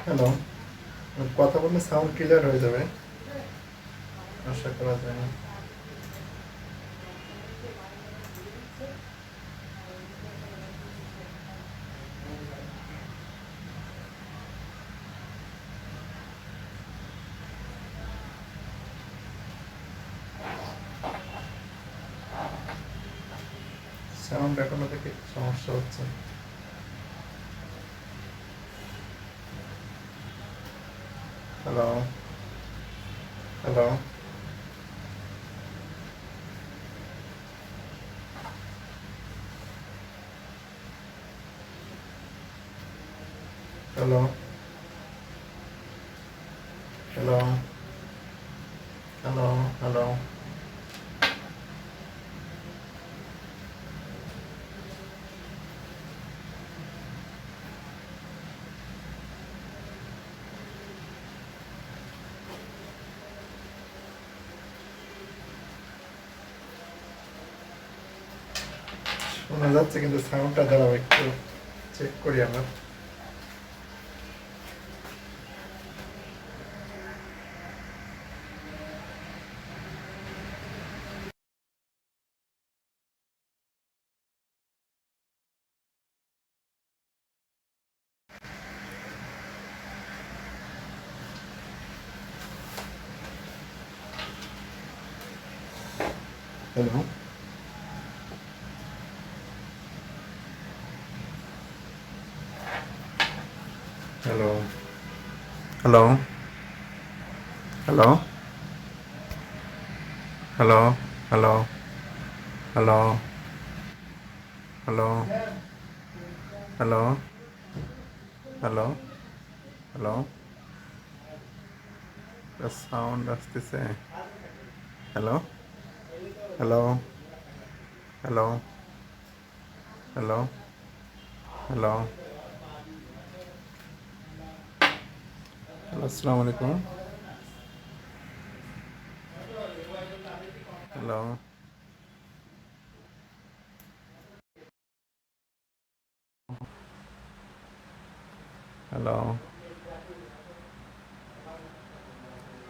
Hello, কথা বললে sound clear হয়ে যাবে, আশা করা যায়। সাউন্ড এখনো থেকে সমস্যা হচ্ছে। Hello, hello, hello, hello, hello, hello. শোনা যাচ্ছে কিন্তু সাউন্ডটা দাঁড়াও একটু চেক করি আমরা। Hello, hello, hello, hello, hello, hello, hello, hello, hello, hello, hello. Sound আসতেছে? Hello, hello, hello, hello, hello, hello, আসসালামু আলাইকুম। Hello, hello,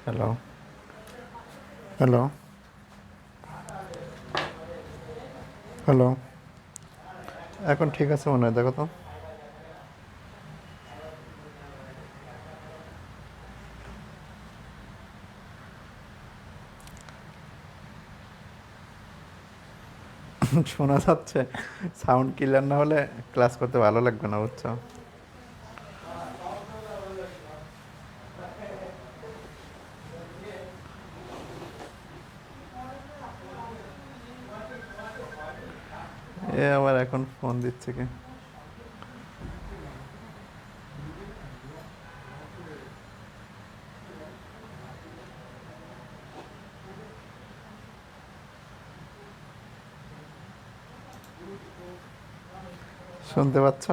hello, hello, hello. এখন ঠিক আছে মনে হয়, দেখো তো। শোনা যাচ্ছে? সাউন্ড ক্লিয়ার না হলে ক্লাস করতে ভালো লাগবে না, বুঝছো? এ আবার এখন ফোন দিচ্ছে কি? শুনতে পাচ্ছ?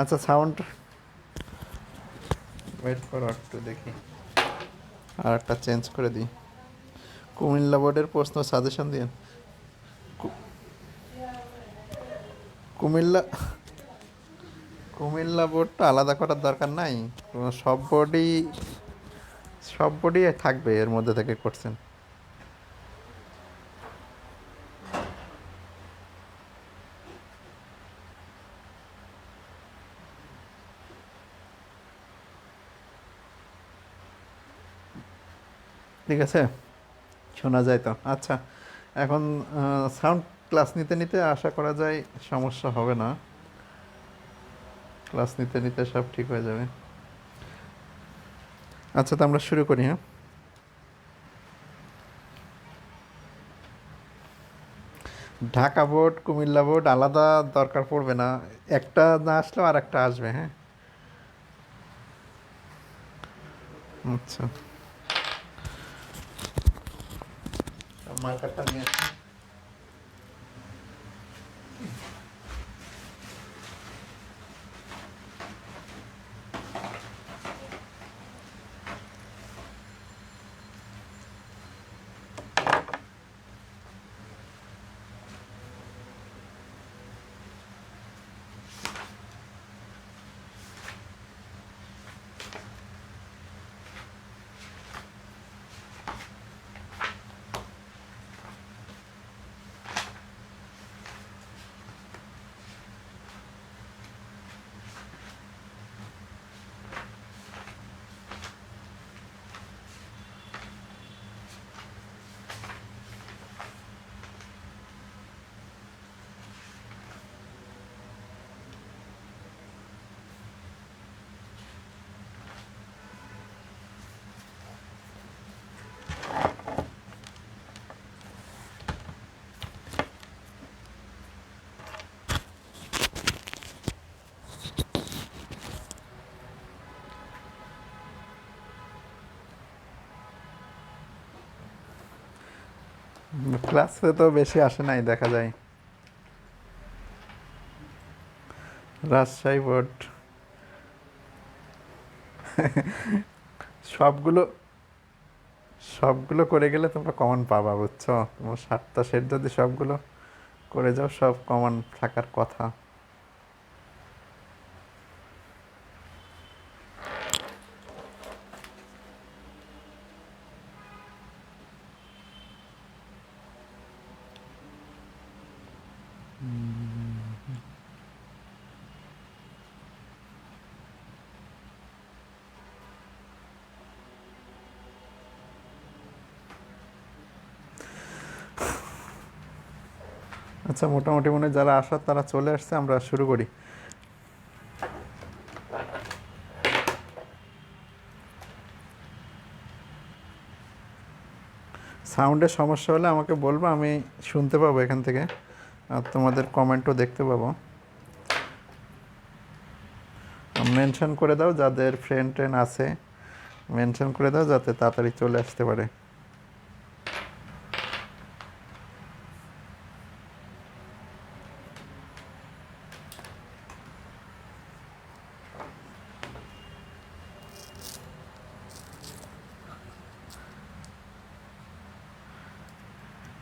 আচ্ছা, সাউন্ড ওয়েট করো একটু দেখি, আর একটা চেঞ্জ করে দিই। কুমিল্লা বোর্ডের প্রশ্ন সাজেশন দিন। কুমিল্লা কুমিল্লা বোর্ডটা আলাদা করার দরকার নাই। সব বোর্ডই সব বোর্ডই থাকবে এর মধ্যে থেকে করছেন। ঠিক আছে, শোনা যায় তো? আচ্ছা, এখন সাউন্ড ক্লাস নিতে নিতে আশা করা যায় সমস্যা হবে না। ক্লাস নিতে নিতে সব ঠিক হয়ে যাবে। আচ্ছা, তো আমরা শুরু করি, হ্যাঁ? ঢাকা বোর্ড কুমিল্লা বোর্ড আলাদা দরকার পড়বে না, একটা না আসলেও আর একটা আসবে। হ্যাঁ, আচ্ছা, মার্কারটা নিয়ে আসি। ক্লাসে তো বেশি আসে নাই দেখা যায়। রাজশাহী বোর্ড সবগুলো সবগুলো করে গেলে তোমরা কমন পাবা, বুঝছো? তোমার 7টা সেট যদি সবগুলো করে যাও, সব কমন থাকার কথা। আচ্ছা, মোটামুটি মনে হয় যারা আসার তারা চলে আসছে, আমরা শুরু করি। সাউন্ডের সমস্যা হলে আমাকে বলবো, আমি শুনতে পাবো এখান থেকে, আর তোমাদের কমেন্টও দেখতে পাবো। মেনশন করে দাও যাদের ফ্রেন্ড ট্রেন্ড আছে, মেনশন করে দাও যাতে তাড়াতাড়ি চলে আসতে পারে।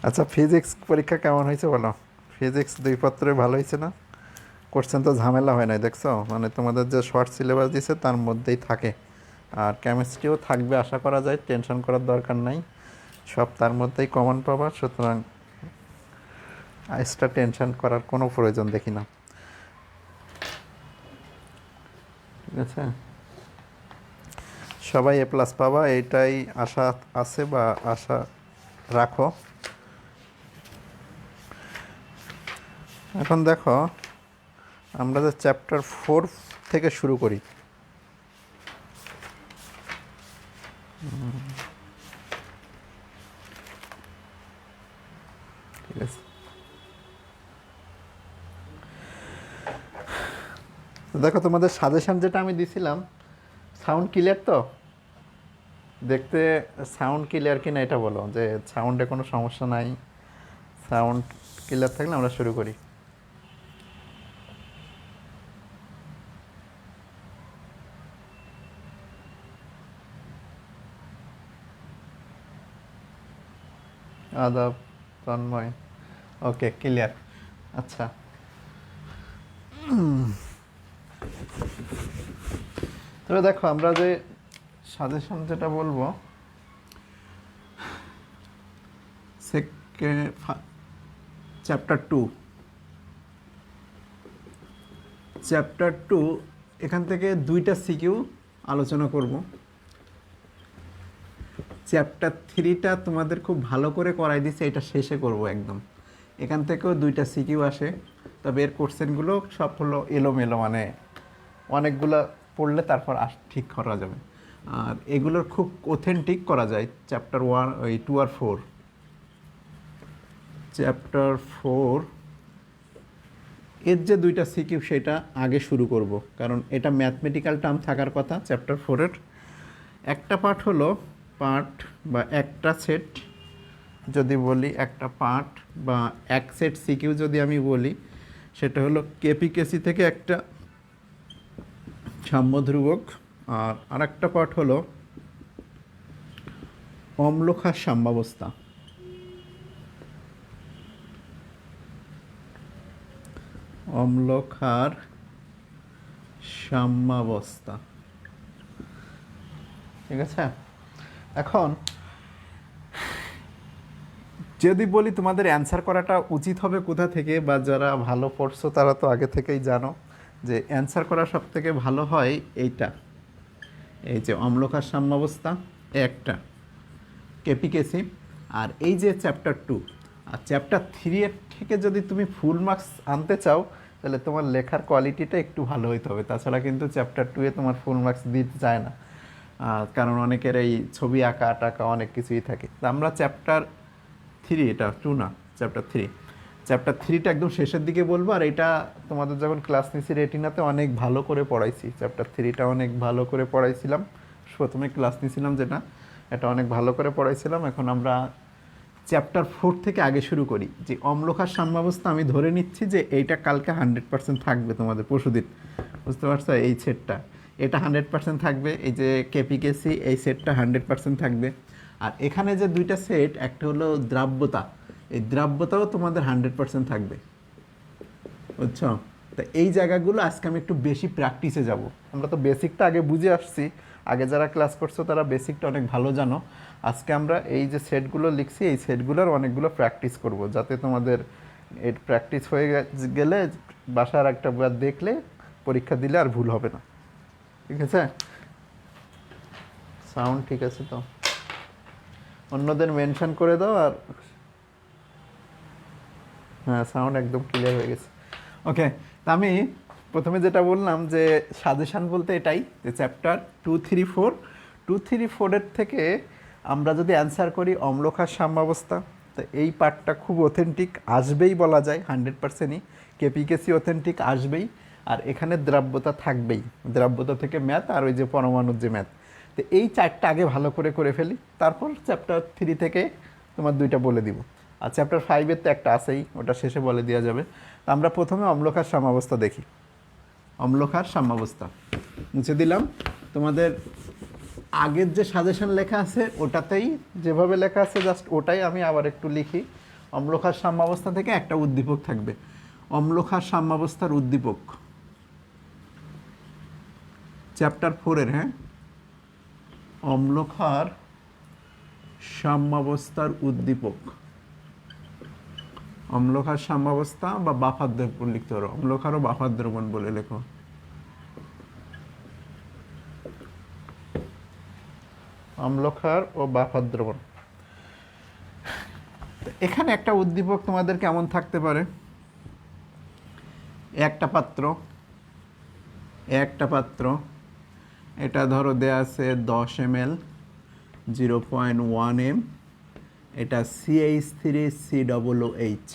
আচ্ছা, ফিজিক্স পরীক্ষা কেমন হয়েছে বলো? ফিজিক্স 2 পত্রে ভালো হয়েছে না? কোশ্চেন তো ঝামেলা হয় নাই দেখছো, মানে তোমাদের যে শর্ট সিলেবাস দিছে তার মধ্যেই থাকে। আর কেমিস্ট্রিও থাকবে আশা করা যায়, টেনশন করার দরকার নাই, সব তার মধ্যেই কমন পাবা। সুতরাং এক্সট্রা টেনশন করার কোনো প্রয়োজন দেখি না, ঠিক আছে? সবাই A+ পাবা, এইটাই আশা আছে বা আশা রাখো। এখন দেখো, আমরা যে চ্যাপ্টার 4 থেকে শুরু করি। ঠিক আছে, তো দেখো তোমাদের সাজেশন যেটা আমি দিছিলাম, সাউন্ড ক্লিয়ার তো? দেখতে সাউন্ড ক্লিয়ার কিনা এটা বলো, যে সাউন্ডে কোনো সমস্যা নাই। সাউন্ড ক্লিয়ার থাকলে আমরা শুরু করি। আদাব, তন্ময়, ওকে, ক্লিয়ার। আচ্ছা, তবে দেখো আমরা যে সাজেশন যেটা বলবো, চ্যাপ্টার 2, এখান থেকে 2টা সিকিউ আলোচনা করব। চ্যাপ্টার 3টা তোমাদের খুব ভালো করে করাই দিছে, এটা শেষে করব একদম। এখান থেকেও 2টা সিকিউ আসে, তবে এর কোশ্চেনগুলো সব হলো এলোমেলো, মানে অনেকগুলো পড়লে তারপর ঠিক করা যাবে। আর এগুলোর খুব অথেন্টিক করা যায় চ্যাপ্টার 1, 2 আর 4। চ্যাপ্টার 4 এর যে দুইটা সিকিউ সেটা আগে শুরু করব, কারণ এটা ম্যাথমেটিক্যাল টার্ম থাকার কথা। চ্যাপ্টার 4-এর একটা পার্ট হলো পার্ট বা একটা সেট যদি বলি, একটা পার্ট বা এক সেট সিকিউ যদি আমি বলি, সেটা হলো কেপিকেসি থেকে একটা সাম্য ধ্রুবক, আর আরেকটা পার্ট হলো অম্লক্ষার সাম্যাবস্থা। অম্লক্ষার সাম্যাবস্থা, ঠিক আছে। এখন যদি বলি তোমাদের অ্যান্সার করাটা উচিত হবে কোথা থেকে, বা যারা ভালো পড়ছো তারা তো আগে থেকেই জানো যে অ্যান্সার করা সব থেকে ভালো হয় এইটা, এই যে অম্লক্ষার সাম্যাবস্থা একটা কেপিকেসি, আর এই যে চ্যাপ্টার 2 আর চ্যাপ্টার 3 এর থেকে যদি তুমি ফুল মার্কস আনতে চাও তাহলে তোমার লেখার কোয়ালিটিটা একটু ভালো হইতে হবে, তাছাড়া কিন্তু চ্যাপ্টার 2 এ তোমার ফুল মার্কস দিতে চায় না, কারণ অনেকের এই ছবি আঁকা টাকা অনেক কিছুই থাকে। তো আমরা চ্যাপ্টার 3, এটা 2 না, চ্যাপ্টার 3টা একদম শেষের দিকে বলবো, আর এটা তোমাদের যখন ক্লাস নিছি রেটিনাতে অনেক ভালো করে পড়াইছি। চ্যাপ্টার 3টা অনেক ভালো করে পড়াইছিলাম, প্রথমে ক্লাস নিয়েছিলাম যেটা, এটা অনেক ভালো করে পড়াইছিলাম। এখন আমরা চ্যাপ্টার 4 থেকে আগে শুরু করি। যে অম্লক্ষার সাম্যাবস্থা আমি ধরে নিচ্ছি যে এইটা কালকে 100% থাকবে তোমাদের পরশুদিন, বুঝতে পারছো? এই সেটটা এটা 100% থাকবে, এই যে কেপিকেসি এই সেটটা 100% থাকবে। আর এখানে যে দুইটা সেট, একটা হলো দ্রাব্যতা, এই দ্রাব্যতাও তোমাদের 100% থাকবে, বুঝছো? তা এই জায়গাগুলো আজকে আমি একটু বেশি প্র্যাকটিসে যাব। আমরা তো বেসিকটা আগে বুঝে আসছি, আগে যারা ক্লাস করছো তারা বেসিকটা অনেক ভালো জানো। আজকে আমরা এই যে সেটগুলো লিখছি এই সেটগুলোর অনেকগুলো প্র্যাকটিস করব, যাতে তোমাদের এর প্র্যাকটিস হয়ে গেলে বাসার একটা বার দেখলে পরীক্ষা দিলে আর ভুল হবে না, ঠিক আছে? সাউন্ড ঠিক আছে তো? অন্যদের মেনশন করে দাও। আর হ্যাঁ, সাউন্ড একদম ক্লিয়ার হয়ে গেছে। ওকে, তা আমি প্রথমে যেটা বললাম যে সাজেশান বলতে এটাই, যে চ্যাপ্টার 2, 3, 4 থেকে আমরা যদি অ্যান্সার করি অম্লক্ষার সাম্যাবস্থা, তো এই পার্টটা খুব অথেন্টিক আসবেই বলা যায়, 100%ই কেপিকেসি অথেন্টিক আসবেই। আর এখানে দ্রাব্যতা থাকবেই, দ্রাব্যতা থেকে ম্যাথ, আর ওই যে পরমাণুর যে ম্যাথ। তো এই চারটা আগে ভালো করে ফেলি, তারপর চ্যাপ্টার 3 থেকে তোমার দুইটা বলে দিব। আর চ্যাপ্টার 5-এর তো একটা আছেই, ওটা শেষে বলে দেওয়া যাবে। তো আমরা প্রথমে অম্লক্ষার সাম্যাবস্থা দেখি। অম্লক্ষার সাম্যাবস্থা মুছে দিলাম। তোমাদের আগের যে সাজেশন লেখা আছে ওটাতেই যেভাবে লেখা আছে জাস্ট ওটাই আমি আবার একটু লিখি। অম্লক্ষার সাম্যাবস্থা থেকে একটা উদ্দীপক থাকবে, অম্লক্ষার সাম্যাবস্থার উদ্দীপক, চ্যাপ্টার 4-এর, হ্যাঁ, অম্লক্ষার সাম্যাবস্থার উদ্দীপক। অম্লক্ষার সাম্যাবস্থা বা বাফার দ্রবণ লিখতে পারো, অম্লক্ষার ও বাফার দ্রবণ বলে লেখো। অম্লক্ষার ও বাফার দ্রবণ। এখানে একটা উদ্দীপক তোমাদের কেমন থাকতে পারে, একটা পাত্র, এটা ধরো দেয়া আছে 10 ml, 0.1 m, এটা CH3COOH,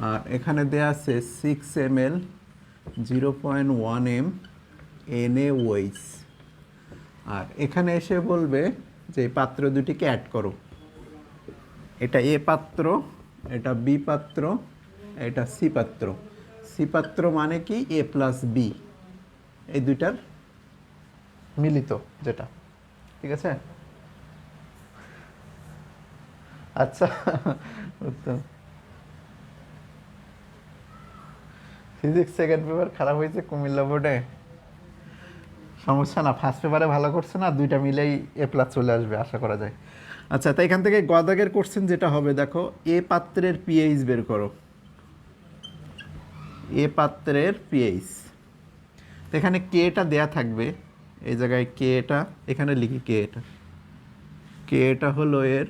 আর এখানে দেয়া আছে 6 ml, 0.1 m, NaOH। আর এখানে এসে বলবে যে পাত্র দুটিকে অ্যাড করো, এটা এ পাত্র, এটা বি পাত্র, এটা সি পাত্র। সি পাত্র মানে কি A + B, এই দুইটার মিলিত যেটা, ঠিক আছে? আচ্ছা, ফিজিক্স সেকেন্ড পেপার খারাপ হয়েছে কুমিল্লা বোর্ডে, সমস্যা না, ফার্স্ট পেপারে ভালো করছে না, দুইটা মিলেই A+ চলে আসবে আশা করা যায়। আচ্ছা, তাই এখান থেকে গদাগের কোশ্চেন যেটা হবে, দেখো এ পাত্রের পিএইচ বের করো, এ পাত্রের পিএইচ। তো এখানে কেটা দেয়া থাকবে, এই জায়গায় কেটা, এখানে লিখি কেটা হলো এর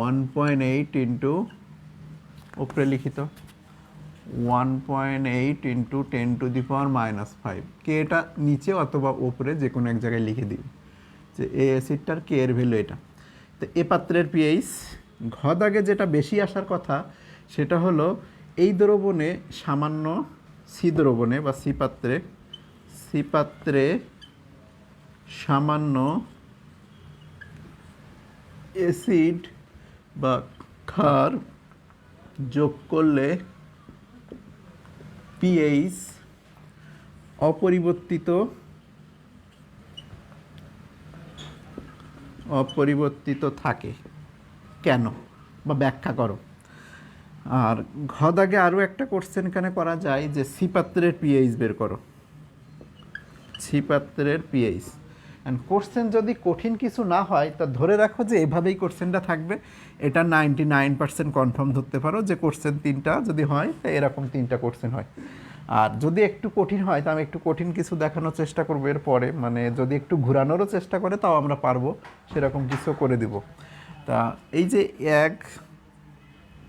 1.8 ইন্টু, উপরে লিখিত 1.8 ইন্টু 10⁻⁻5। কেটা নিচে অথবা উপরে যে কোনো এক জায়গায় লিখে দিই যে এই অ্যাসিডটার কে এর ভ্যালু এটা। তো এ পাত্রের পিএইচ ঘ দাগে যেটা বেশি আসার কথা সেটা হলো এই দ্রবণে সামান্য সি দ্রবণে বা সি পাত্রে সামান্য অ্যাসিড বা ক্ষার যোগ করলে পিএইচ অপরিবর্তিত থাকে কেন, বা ব্যাখ্যা করো। আর ঘ দাগে আরও একটা কোশ্চেন এখানে করা যায় যে সি পাত্রের পিএইচ বের করো, সি পাত্রের পিএইচ। অ্যান্ড কোশ্চেন যদি কঠিন কিছু না হয় তা ধরে রাখো যে এভাবেই কোশ্চেনটা থাকবে, এটা 99% কনফার্ম ধরতে পারো যে কোশ্চেন 3টা যদি হয় তা এরকম 3টা কোশ্চেন হয়। আর যদি একটু কঠিন হয় তা আমি একটু কঠিন কিছু দেখানোর চেষ্টা করবো এরপরে, মানে যদি একটু ঘোরানোরও চেষ্টা করে তাও আমরা পারবো, সেরকম কিছু করে দিব। তা এই যে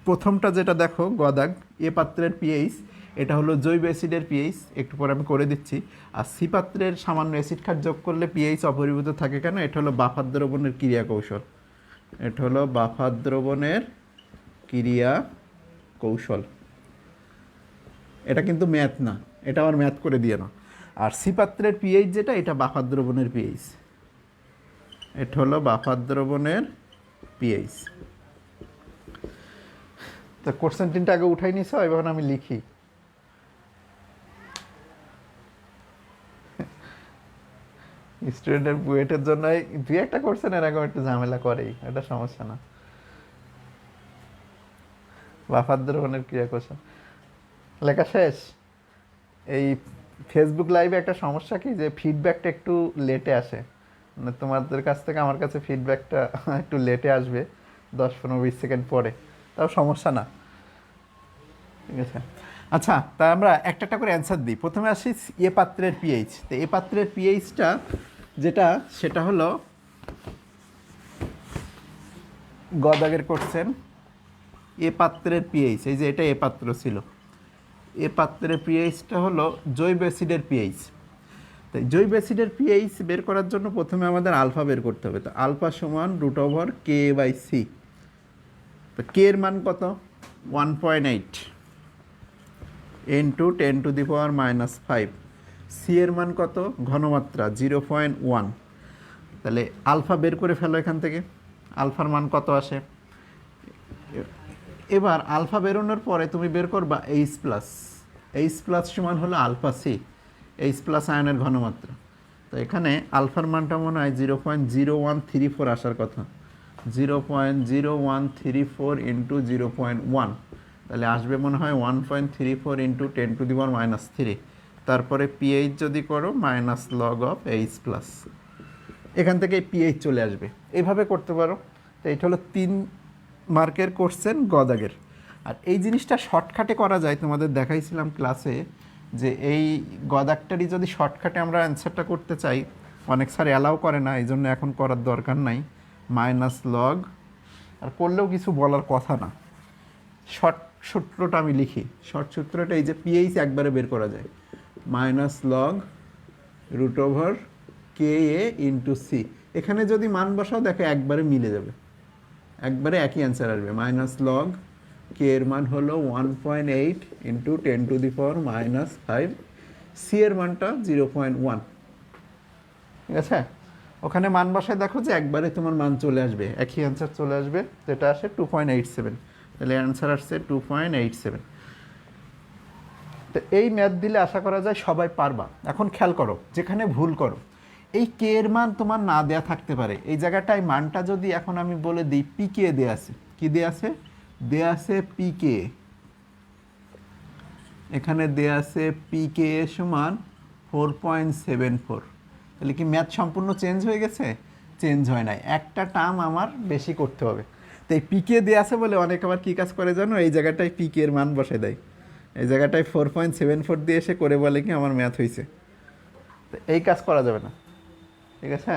প্রথমটা যেটা দেখো গদাগ, এ পাত্রের পিএইচ, এটা হলো জৈব অ্যাসিডের পিএইচ, একটু পরে আমি করে দিচ্ছি। আর সি পাত্রের সামান্য অ্যাসিড ক্ষার যোগ করলে পিএইচ অপরিবর্তিত থাকে কেন, এটা হলো বাফার দ্রবণের ক্রিয়া কৌশল, এটা হলো বাফার দ্রবণের ক্রিয়া কৌশল। এটা কিন্তু ম্যাথ না, এটা আমার ম্যাথ করে দিয়ে না। আর সি পাত্রের পিএইচ যেটা, এটা বাফার দ্রবণের পিএইচ, এটা হলো বাফার দ্রবণের পিএইচ। তো কোশ্চেন 3টা আগে উঠাই নিছ, এবার আমি লিখি। স্টুডেন্টের বুয়েটের জন্য 2-1টা কোশ্চেন এরকম একটু ঝামেলা করেই, এটা সমস্যা না। বাফার দ্রবণের ক্রিয়া কৌশল লেখা শেষ। এই ফেসবুক লাইভে একটা সমস্যা কি যে ফিডব্যাকটা একটু লেটে আসে, মানে তোমাদের কাছ থেকে আমার কাছে ফিডব্যাকটা একটু লেটে আসবে, 10-15-20 সেকেন্ড পরে, তাও সমস্যা না, ঠিক আছে। আচ্ছা, তা আমরা একটা একটা করে অ্যান্সার দিই। প্রথমে আসি এ পাত্রের পিএইচ। তো এ পাত্রের পিএইচটা যেটা, সেটা হলো গদাগের কোশ্চেন, এ পাত্রের পিএইচ, এই যে এটা এ পাত্র ছিল, এ পাত্রের পিএইচটা হলো জৈব অ্যাসিডের পিএইচ। তাই জৈব অ্যাসিডের পিএইচ বের করার জন্য প্রথমে আমাদের আলফা বের করতে হবে। তো আলফা সমান √K/C। তো কে এর মান কত, 1.8 × 10⁻⁻5। সি এর মান কত, ঘনমাত্রা 0.1। তাহলে আলফা বের করে ফেলো এখান থেকে, আলফার মান কত আসে। এবার আলফা বেরোনোর পরে তুমি বের করবা H+ সমান হলো আলফা সি, H+ আয়নের ঘনমাত্রা। তো এখানে আলফার মানটা মনে হয় 0.0134 আসার কথা, 0.0134 × 0.1, তাহলে আসবে মনে হয় 1.34 × 10⁻³ তারপরে পিএইচ যদি করো -log(H+), এখান থেকে পিএইচ চলে আসবে, এইভাবে করতে পারো। তো এটা হলো 3 মার্কের কোশ্চেন গদাগের। আর এই জিনিসটা শর্টকাটে করা যায়, তোমাদের দেখাইছিলাম ক্লাসে যে এই গদাগটারই যদি শর্টকাটে আমরা অ্যান্সারটা করতে চাই, অনেক স্যার অ্যালাউ করে না, এই জন্য এখন করার দরকার নাই, -log, আর করলেও কিছু বলার কথা না। শর্ট সূত্রটা আমি লিখি, শর্ট সূত্রটা এই যে পিএইচ একবারে বের করা যায়, -log√Ka × C। এখানে যদি মান বসাও দেখো একবারে মিলে যাবে, একবারে একই অ্যান্সার আসবে। -log K এর মান হলো 1.8 × 10⁻⁻5, সি এর মানটা 0.1, ঠিক আছে। ওখানে মান বসায় দেখো যে একবারে তোমার মান চলে আসবে, একই অ্যান্সার চলে আসবে, যেটা আসে 2.87। তাহলে অ্যান্সার আসছে 2.87। তো এই ম্যাথ দিলে আশা করা যায় সবাই পারবা। এখন খেয়াল করো, যেখানে ভুল করো, এই কে এর মান তোমার না দেয়া থাকতে পারে, এই জায়গাটায় মানটা যদি এখন আমি বলে দিই পিকে দেয়া আছে, কি দেয়া আছে, দেয়া আছে পিকে, এখানে দেয়া আছে পিকে সমান 4.74, তাহলে কি ম্যাথ সম্পূর্ণ চেঞ্জ হয়ে গেছে? চেঞ্জ হয় নাই, একটা টার্ম আমার বেশি করতে হবে। তো এই পিকে দেয়া আছে বলে অনেক আবার কী কাজ করে জানো, এই জায়গাটায় পিকে এর মান বসে দেয়, এই জায়গাটায় 4.74 দিয়ে এসে করে বলে কি আমার ম্যাথ হয়েছে। তো এই কাজ করা যাবে না, ঠিক আছে।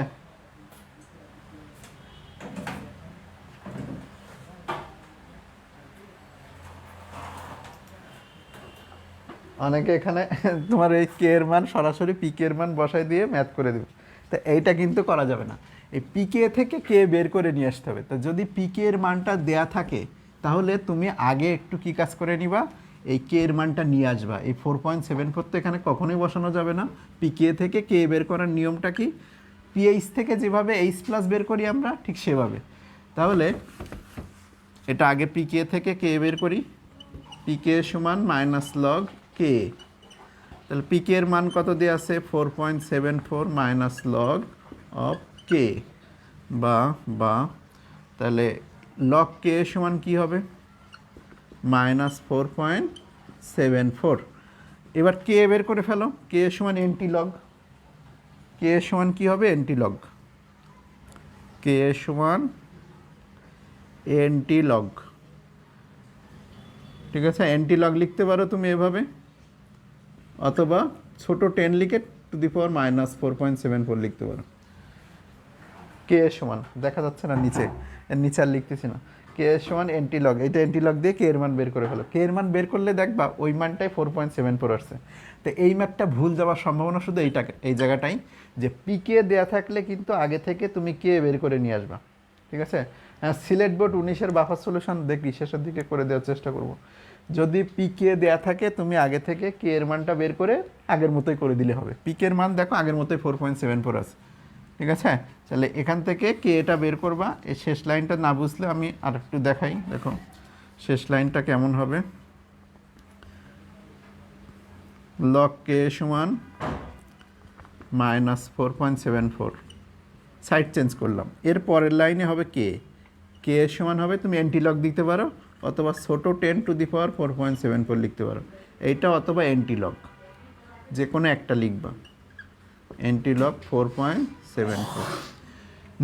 অনেকে এখানে তোমার এই কে এর মান সরাসরি পি কে এর মান বসাই দিয়ে ম্যাথ করে দেবে, তো এইটা কিন্তু করা যাবে না। এই পিকে থেকে কে বের করে নিয়ে আসতে হবে। তো যদি পিকে এর মানটা দেয়া থাকে তাহলে তুমি আগে একটু কি কাজ করে নিবা, এই কে এর মানটা নিয়ে আসবা। এই 4.74 তো এখানে কখনোই বসানো যাবে না। পিকে থেকে কে বের করার নিয়মটা কি, পিএইচ থেকে যেভাবে এইচ প্লাস বের করি আমরা ঠিক সেভাবে। তাহলে এটা আগে পিকে থেকে কে বের করি, পিকে সমান মাইনাস লগ কে। তাহলে পিকে এর মান কত দিয়ে আছে 4.74 মাইনাস লগ অফ কে বা তাহলে লগ কে সমান কি হবে -4.74। এবার কে বের করে ফেলো, কে সমান এনটি লগ, কে সমান কি হবে এনটি লগ, কে সমান এনটি লগ। ঠিক আছে, এনটি লগ লিখতে পারো তুমি এভাবে, অথবা ছোট 10 লিখে টু দি পাওয়ার -4.74 লিখতে পারো। কে সমান দেখা যাচ্ছে না নিচে, এর নিচে আর লিখতেছি না, কে সমান এনটি লগ, এটা এনটি লগ দিয়ে কে এর মান বের করে ফেলো। কে এর মান বের করলে দেখবা ওই মানটাই 4.74 আসছে। তো এই ম্যাথটা ভুল যাওয়ার সম্ভাবনা শুধু এই জায়গাটাই, যে পিকে দেয়া থাকলে কিন্তু আগে থেকে তুমি কে বের করে নিয়ে আসবা। ঠিক আছে, হ্যাঁ সিলেট বোর্ড 19-এর বাফার সলিউশন দেখি শেষের দিকে করে দেওয়ার চেষ্টা করব। যদি পিকে দেয়া থাকে তুমি আগে থেকে কে এর মানটা বের করে আগের মতোই করে দিলে হবে। পিকে এর মান দেখো আগের মতোই 4.74 আছে। ঠিক আছে, তাহলে এখান থেকে কে এটা বের করবা। এই শেষ লাইনটা না বুঝলে আমি আর একটু দেখাই, দেখো শেষ লাইনটা কেমন হবে। লগ কে সমান -4.74, সাইড চেঞ্জ করলাম। এর পরের লাইনে হবে কে, কে সমান হবে তুমি এনটি লগ দিতে পারো, অথবা ছোটো 10 টু দি পাওয়ার 4.74 লিখতে পারো, এইটা অথবা এনটি লগ যে কোনো একটা লিখবা। এনটি লগ 4.74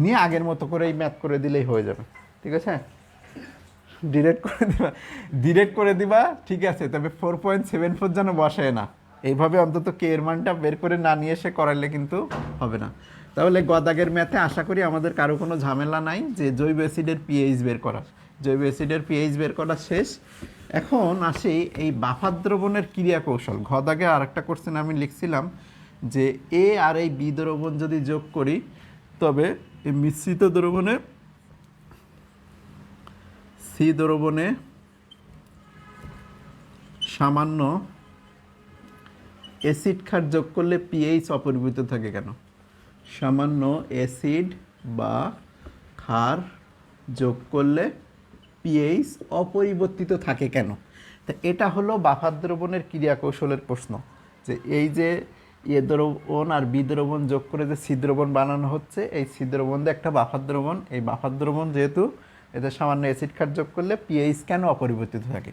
নিয়ে আগের মতো করে এই ম্যাথ করে দিলেই হয়ে যাবে। ঠিক আছে, ডিরেক্ট করে দিবা ঠিক আছে, তবে 4.74 যেন বসায় না, এইভাবে অন্তত কে এর মানটা বের করে না নিয়ে এসে করালে কিন্তু হবে না। তাহলে গদাগের ম্যাথে আশা করি আমাদের কারো কোনো ঝামেলা নাই যে জৈব অ্যাসিডের পিএইচ বের করা। জৈব অ্যাসিডের পিএইচ বের করা শেষ। এখন আসি এই বাফার দ্রবণের ক্রিয়া কৌশল। গদাগে আরেকটা কোশ্চেন আমি লিখছিলাম যে এ আর এই বি দ্রবণ যদি যোগ করি তবে এই মিশ্রিত দ্রবণে সি দ্রবণে সামান্য অ্যাসিড ক্ষার যোগ করলে পিএইচ অপরিবর্তিত থাকে কেন? সামান্য অ্যাসিড বা ক্ষার যোগ করলে পিএইচ অপরিবর্তিত থাকে কেন? তা এটা হলো বাফার দ্রবণের ক্রিয়া কৌশলের প্রশ্ন, যে এই যে এ দ্রবণ আর বি দ্রবণ যোগ করে যে সি দ্রবণ বানানো হচ্ছে, এই সি দ্রবণ দিয়ে একটা বাফার দ্রবণ, এই বাফার দ্রবণ যেহেতু এদের সামান্য অ্যাসিড ক্ষার যোগ করলে পিএইচ কেন অপরিবর্তিত থাকে?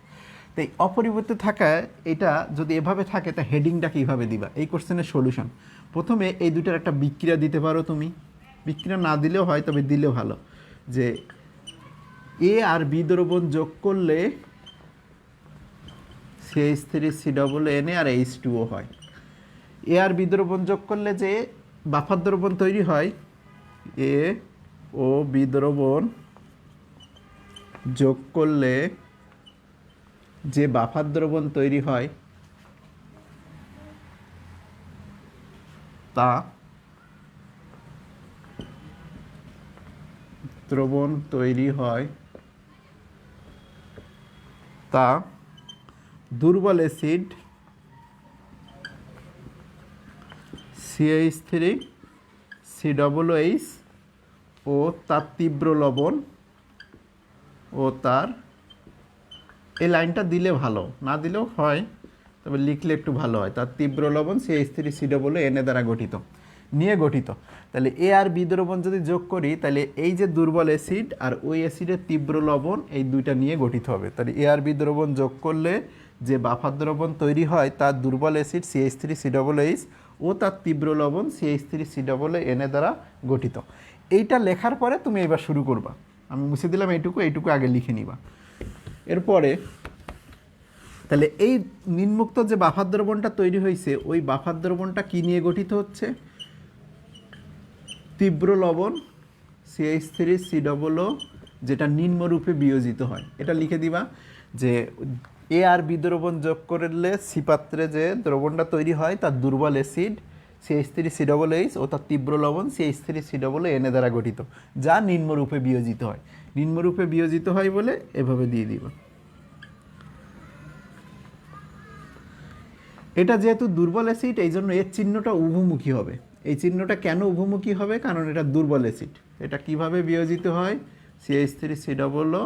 তো এই অপরিবর্তিত থাকায় এটা যদি এভাবে থাকে তা হেডিংটা কীভাবে দিবা? এই কোশ্চেনের সলিউশন, প্রথমে এই দুটার একটা বিক্রিয়া দিতে পারো তুমি, বিক্রিয়া না দিলেও হয় তবে দিলেও ভালো, যে এ আর বি দ্রবণ যোগ করলে CH3COO আর H2O হয়। এ আর বি দ্রবণ যোগ করলে যে বাফার দ্রবণ তৈরি হয়, এ ও বি দ্রবণ যোগ করলে যে বাফার দ্রবণ তৈরি হয় তা দ্রবণ তৈরি হয় তা দুর্বল অ্যাসিড CH3COOH ও তার তীব্র লবণ ও তার, এই লাইনটা দিলে ভালো, না দিলেও হয় তবে লিখলে একটু ভালো হয়, তার তীব্র লবণ CH3COON দ্বারা গঠিত, নিয়ে গঠিত। তাহলে এ আর বি দ্রবণ যদি যোগ করি তাহলে এই যে দুর্বল অ্যাসিড আর ওই অ্যাসিডের তীব্র লবণ এই দুইটা নিয়ে গঠিত হবে। তাহলে এ আর বি দ্রবণ যোগ করলে যে বাফার দ্রবণ তৈরি হয় তার দুর্বল অ্যাসিড CH3COOH ও তার তীব্র লবণ CH3COON দ্বারা গঠিত। এইটা লেখার পরে তুমি এবার শুরু করবা, আমি মুছে দিলাম এইটুকু আগে লিখে নিবা। এরপরে তাহলে এই নিম্নোক্ত যে বাফার দ্রবণটা তৈরি হয়েছে ওই বাফার দ্রবণটা কী নিয়ে গঠিত হচ্ছে? তীব্র লবণ CH3COO যেটা নিম্নরূপে বিয়োজিত হয়, এটা লিখে দিবা যে এ আর বি দ্রবণ যোগ করলে সি পাত্রে যে দ্রবণটা তৈরি হয় তার দুর্বল অ্যাসিড CH3COH ও তার তীব্র লবণ CH3COON দ্বারা গঠিত, যা নিম্নরূপে বিয়োজিত হয়। নিম্নরূপে বিয়োজিত হয় বলে এভাবে দিয়ে দিব। এটা যেহেতু দুর্বল অ্যাসিড, এই জন্য এর চিহ্নটা উভমুখী হবে। এই চিহ্নটা কেন উভমুখী হবে? কারণ এটা দুর্বল অ্যাসিড। এটা কিভাবে বিয়োজিত হয়? CH3COO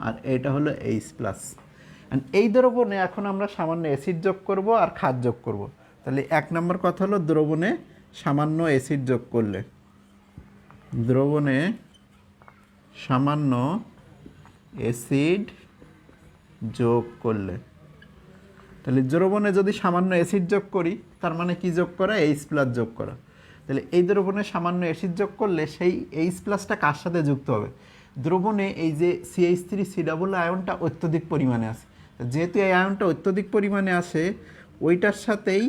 আর এটা হলো H+। এই দ্রবণে এখন আমরা সামান্য অ্যাসিড যোগ করব আর ক্ষার যোগ করব। তাহলে 1 নম্বর কথা হলো দ্রবণে সামান্য অ্যাসিড যোগ করলে, দ্রবণে সামান্য অ্যাসিড যোগ করলে, তাহলে দ্রবণে যদি সামান্য অ্যাসিড যোগ করি তার মানে কি যোগ করা? H+ যোগ করা। তাহলে এই দ্রবণে সামান্য অ্যাসিড যোগ করলে সেই H+টা কার সাথে যুক্ত হবে? দ্রবণে এই যে CH3COO আয়নটা অত্যধিক পরিমাণে আছে, যেহেতু এই আয়নটা অত্যধিক পরিমাণে আসে ওইটার সাথেই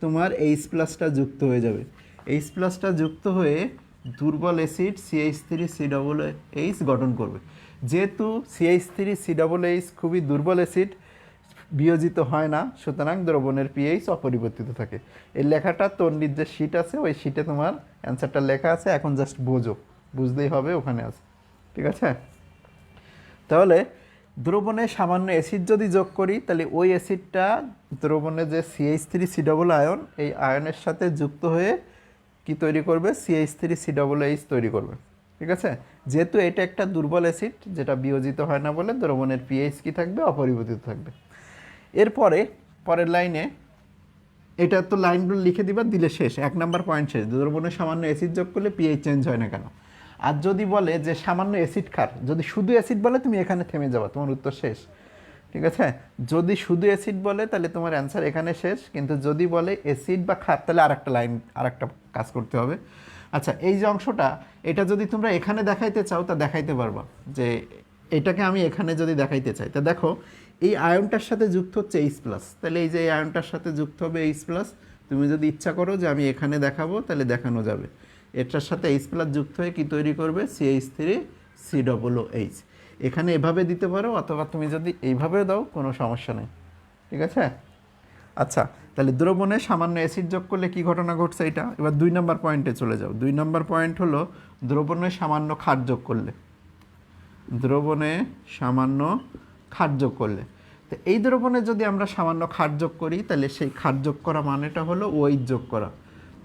তোমার H+টা যুক্ত হয়ে যাবে। H+টা যুক্ত হয়ে দুর্বল অ্যাসিড CH3COOH গঠন করবে। যেহেতু CH3COOH খুবই দুর্বল অ্যাসিড, বিয়োজিত হয় না, সুতরাং দ্রবণের পিএইচ অপরিবর্তিত থাকে। এই লেখাটা তন্ডির যে শিট আছে ওই শিটে তোমার অ্যান্সারটা লেখা আছে, এখন জাস্ট বোঝো, বুঝলেই হবে, ওখানে আছে। ঠিক আছে? তাহলে দ্রবণে সামান্য অ্যাসিড যদি যোগ করি তাহলে ওই অ্যাসিডটা দ্রবণে যে CH3COO আয়ন, এই আয়নের সাথে যুক্ত হয়ে কি তৈরি করবে? CH3COOH তৈরি করবে। ঠিক আছে? যেহেতু এটা একটা দুর্বল অ্যাসিড যেটা বিয়োজিত হয় না বলে দ্রবণের পিএইচ কি থাকবে? অপরিবর্তিত থাকবে। এরপরে পরের লাইনে, এটা তো লাইনগুলো লিখে দিবা, দিলে শেষ, 1 নম্বর পয়েন্ট শেষ। দ্রবণে সামান্য অ্যাসিড যোগ করলে পিএইচ চেঞ্জ হয় না কেন? আর যদি বলে যে সামান্য অ্যাসিড ক্ষার, যদি শুধু অ্যাসিড বলে তুমি এখানে থেমে যাবা, তোমার উত্তর শেষ। ঠিক আছে? যদি শুধু অ্যাসিড বলে তাহলে তোমার অ্যান্সার এখানে শেষ, কিন্তু যদি বলে অ্যাসিড বা ক্ষার তাহলে আরেকটা লাইন, আরেকটা কাজ করতে হবে। আচ্ছা, এই যে অংশটা, এটা যদি তোমরা এখানে দেখাইতে চাও তা দেখাইতে পারবা, যে এটাকে আমি এখানে যদি দেখাইতে চাই তা দেখো এই আয়নটার সাথে যুক্ত হচ্ছে H+, তাহলে এই যে এই আয়নটার সাথে যুক্ত হবে H+, তুমি যদি ইচ্ছা করো যে আমি এখানে দেখাবো তাহলে দেখানো যাবে। এটার সাথে H+ যুক্ত হয়ে কি তৈরি করবে? CH3COOH। এখানে এভাবে দিতে পারো, অথবা তুমি যদি এইভাবে দাও কোনো সমস্যা নেই। ঠিক আছে? আচ্ছা, তাহলে দ্রবণে সামান্য অ্যাসিড যোগ করলে কি ঘটনা ঘটছে এটা। এবার 2 নম্বর পয়েন্টে চলে যাও। 2 নম্বর পয়েন্ট হলো দ্রবণে সামান্য ক্ষার যোগ করলে, দ্রবণে সামান্য ক্ষার যোগ করলে, তো এই দ্রবণে যদি আমরা সামান্য ক্ষার যোগ করি তাহলে সেই ক্ষার যোগ করা মানেটা হলো OH যোগ করা।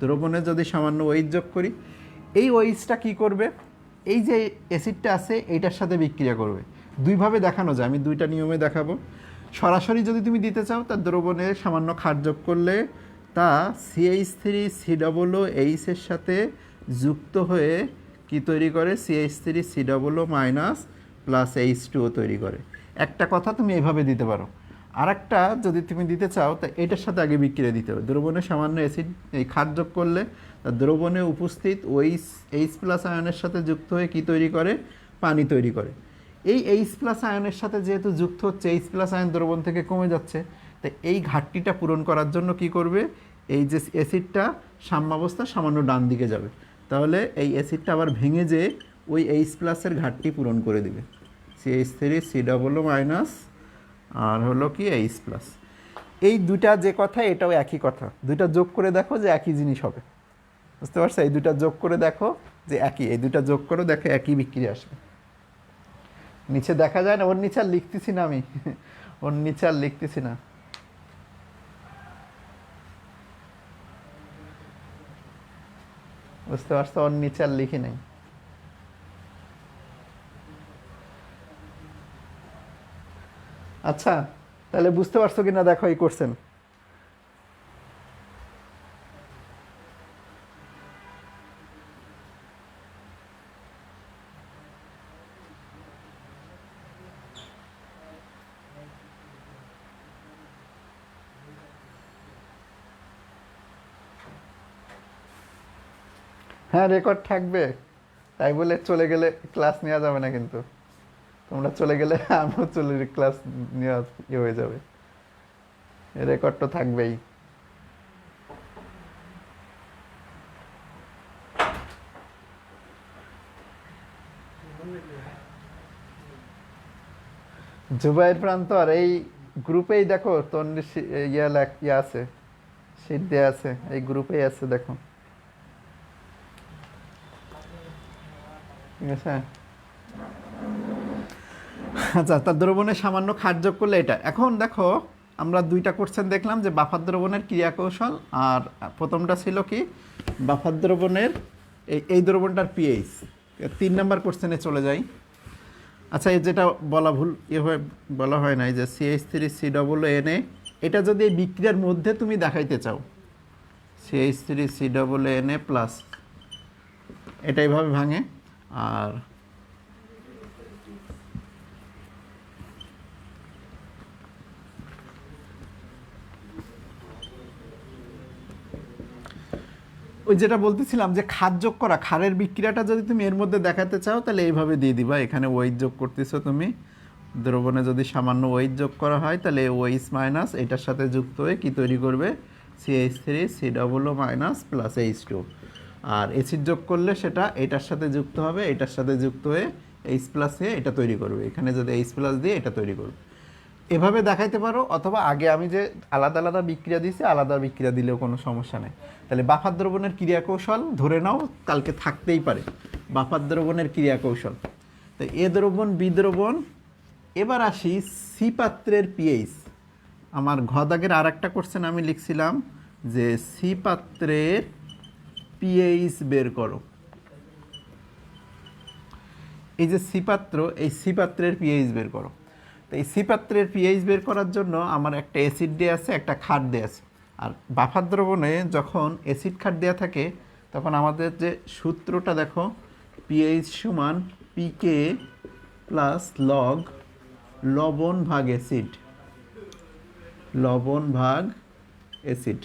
দ্রবণে যদি সামান্য OH যোগ করি, এই OHটা কি করবে? এই যে অ্যাসিডটা আছে এইটার সাথে বিক্রিয়া করবে। দুইভাবে দেখানো যায়, আমি দুইটা নিয়মে দেখাবো। সরাসরি যদি তুমি দিতে চাও তা দ্রবণে সামান্য ক্ষার যোগ করলে তা CH3COOH এর সাথে যুক্ত হয়ে কি তৈরি করে? CH3COO- প্লাস H2O তৈরি করে। একটা কথা তুমি এইভাবে দিতে পারো। আর একটা যদি তুমি দিতে চাও তা এটার সাথে আগে বিক্রিয়া দিতে হবে। দ্রবণে সামান্য অ্যাসিড, এই ক্ষার যোগ করলে তা দ্রবণে উপস্থিত H+ আয়নের সাথে যুক্ত হয়ে কি তৈরি করে? পানি তৈরি করে। এই H+ আয়নের সাথে যেহেতু যুক্ত হচ্ছে, H+ আয়ন দ্রবণ থেকে কমে যাচ্ছে, তাই এই ঘাটতিটা পূরণ করার জন্য কি করবে? এই যে অ্যাসিডটা সাম্যাবস্থা সামান্য ডান দিকে যাবে, তাহলে এই অ্যাসিডটা আবার ভেঙে যেয়ে ওই H+-এর ঘাটতি পূরণ করে দিবে। CH3COO- আর হলো কি H+। এই দুটা যে কথা এটাও একই কথা, দুইটা যোগ করে দেখো যে একই জিনিস হবে। বুঝতে পারছো? এই দুটা যোগ করে দেখো যে একই, এই দুটা যোগ করে দেখো একই বিক্রিয়া আসবে। নিচে দেখা যায় না, ওর নিচে আর লিখতেছি না আমি, ওর নিচে আর লিখতেছি না। বুঝতে পারছো? ওর নিচে আর লিখি নাই। আচ্ছা, তাহলে বুঝতে পারছো কিনা দেখো এই কোশ্চেন। হ্যাঁ, রেকর্ড থাকবে, তাই বলে চলে গেলে ক্লাস নেওয়া যাবে না, কিন্তু তোমরা চলে গেলে আমিও চলে ক্লাস নেওয়া ইয়ে হয়ে যাবে। রেকর্ড তো থাকবেই। জুবাইর প্রান্তর এই গ্রুপেই দেখো তন্নি ইয়া আছে, শীট দেওয়া আছে, এই গ্রুপেই আছে, দেখো। ঠিক আছে। আচ্ছা, তার দ্রবণে সামান্য ক্ষার যোগ করলে এটা। এখন দেখো, আমরা দুইটা কোশ্চেন দেখলাম যে বাফার দ্রবণের ক্রিয়া কৌশল, আর প্রথমটা ছিল কি বাফার দ্রবণের এই দ্রবণটার পিএইচ। 3 নাম্বার কোশ্চেনে চলে যাই। আচ্ছা, এই যেটা বলা ভুল এভাবে বলা হয় নাই যে CH3COO, এটা যদি এই বিক্রিয়ার মধ্যে তুমি দেখাইতে চাও, CH3COO প্লাস, এটা এইভাবে ভাঙে। আর ওই যেটা বলতেছিলাম যে ক্ষার যোগ করা, ক্ষারের বিক্রিয়াটা যদি তুমি এর মধ্যে দেখাতে চাও তাহলে এইভাবে দিয়ে দিবা। এখানে ওইচ যোগ করতেছো তুমি, দ্রবণে যদি সামান্য ওইচ যোগ করা হয় তাহলে ওইচ মাইনাস এটার সাথে যুক্ত হয়ে কি তৈরি করবে, CH3COO মাইনাস প্লাস H2। আর অ্যাসিড যোগ করলে সেটা এটার সাথে যুক্ত হবে, এটার সাথে যুক্ত হয়ে H প্লাস হয়ে এটা তৈরি করবে। এখানে যদি H প্লাস দিয়ে এটা তৈরি করবে, এভাবে দেখাইতে পারো। অথবা আগে আমি যে আলাদা আলাদা বিক্রিয়া দিয়েছি, আলাদা বিক্রিয়া দিলেও কোনো সমস্যা নেই। তাহলে বাফার দ্রবণের ক্রিয়া কৌশল ধরে নাও কালকে থাকতেই পারে, বাফার দ্রবণের ক্রিয়া কৌশল। তো এ দ্রবণ, বি দ্রবণ। এবার আসি সি পাত্রের পিএইচ। আমার ঘ দাগের আর একটা কোশ্চেন আমি লিখছিলাম যে সি পাত্রের পিএইচ বের করো। এই যে সি পাত্র, এই সি পাত্রের পিএইচ বের করো। তো এই সি পাত্রের পিএইচ বের করার জন্য আমার একটা অ্যাসিড দেওয়া আছে, একটা ক্ষার দেওয়া আছে। আর বাফার দ্রবণে যখন অ্যাসিড ক্ষার দেওয়া থাকে তখন আমাদের যে সূত্রটা দেখো, পিএইচ সমান পিকে প্লাস লগ লবণ ভাগ অ্যাসিড, লবণ ভাগ অ্যাসিড।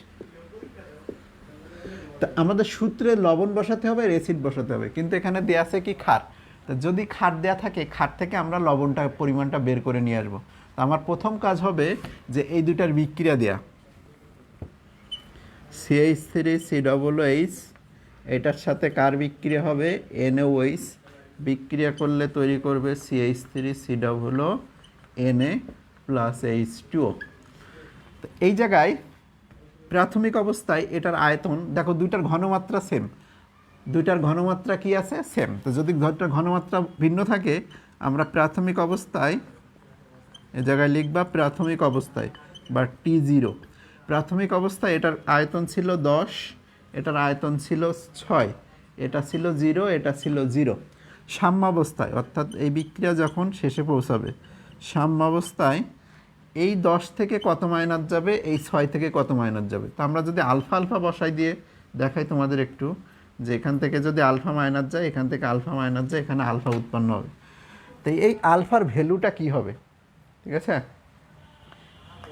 তা আমাদের সূত্রে লবণ বসাতে হবে আর অ্যাসিড বসাতে হবে, কিন্তু এখানে দেওয়া আছে কি ক্ষার। তা যদি ক্ষার দেওয়া থাকে, ক্ষার থেকে আমরা লবণটা পরিমাণটা বের করে নিয়ে আসবো। তো আমার প্রথম কাজ হবে যে এই দুটার বিক্রিয়া দেয়া, CH3COOH, এটার সাথে কার বিক্রিয়া হবে, NaOH। বিক্রিয়া করলে তৈরি করবে CH3COO Na প্লাস H2O। তো এই জায়গায় প্রাথমিক অবস্থায় এটার আয়তন দেখো, দুইটার ঘনমাত্রা সেম, দুইটার ঘনমাত্রা কি আছে, সেম। তো যদি দুইটার ঘনমাত্রা ভিন্ন থাকে, আমরা প্রাথমিক অবস্থায় এ জায়গায় লিখবা প্রাথমিক অবস্থায় বা T0। প্রাথমিক অবস্থায় এটার আয়তন ছিল 10, এটার আয়তন ছিল 6, এটা ছিল 0, এটা ছিল 0। সাম্যাবস্থায়, অর্থাৎ এই বিক্রিয়া যখন শেষে পৌঁছাবে, সাম্যাবস্থায় এই 10 থেকে কত মাইনাস যাবে, এই 6 থেকে কত মাইনাস যাবে। তো আমরা যদি আলফা আলফা বসাই দিয়ে দেখাই তোমাদের একটু, যে এখান থেকে যদি আলফা মাইনাস যায়, এখান থেকে আলফা মাইনাস যায়, এখানে আলফা উৎপন্ন হবে। তো এই আলফার ভ্যালুটা কি হবে, ঠিক আছে,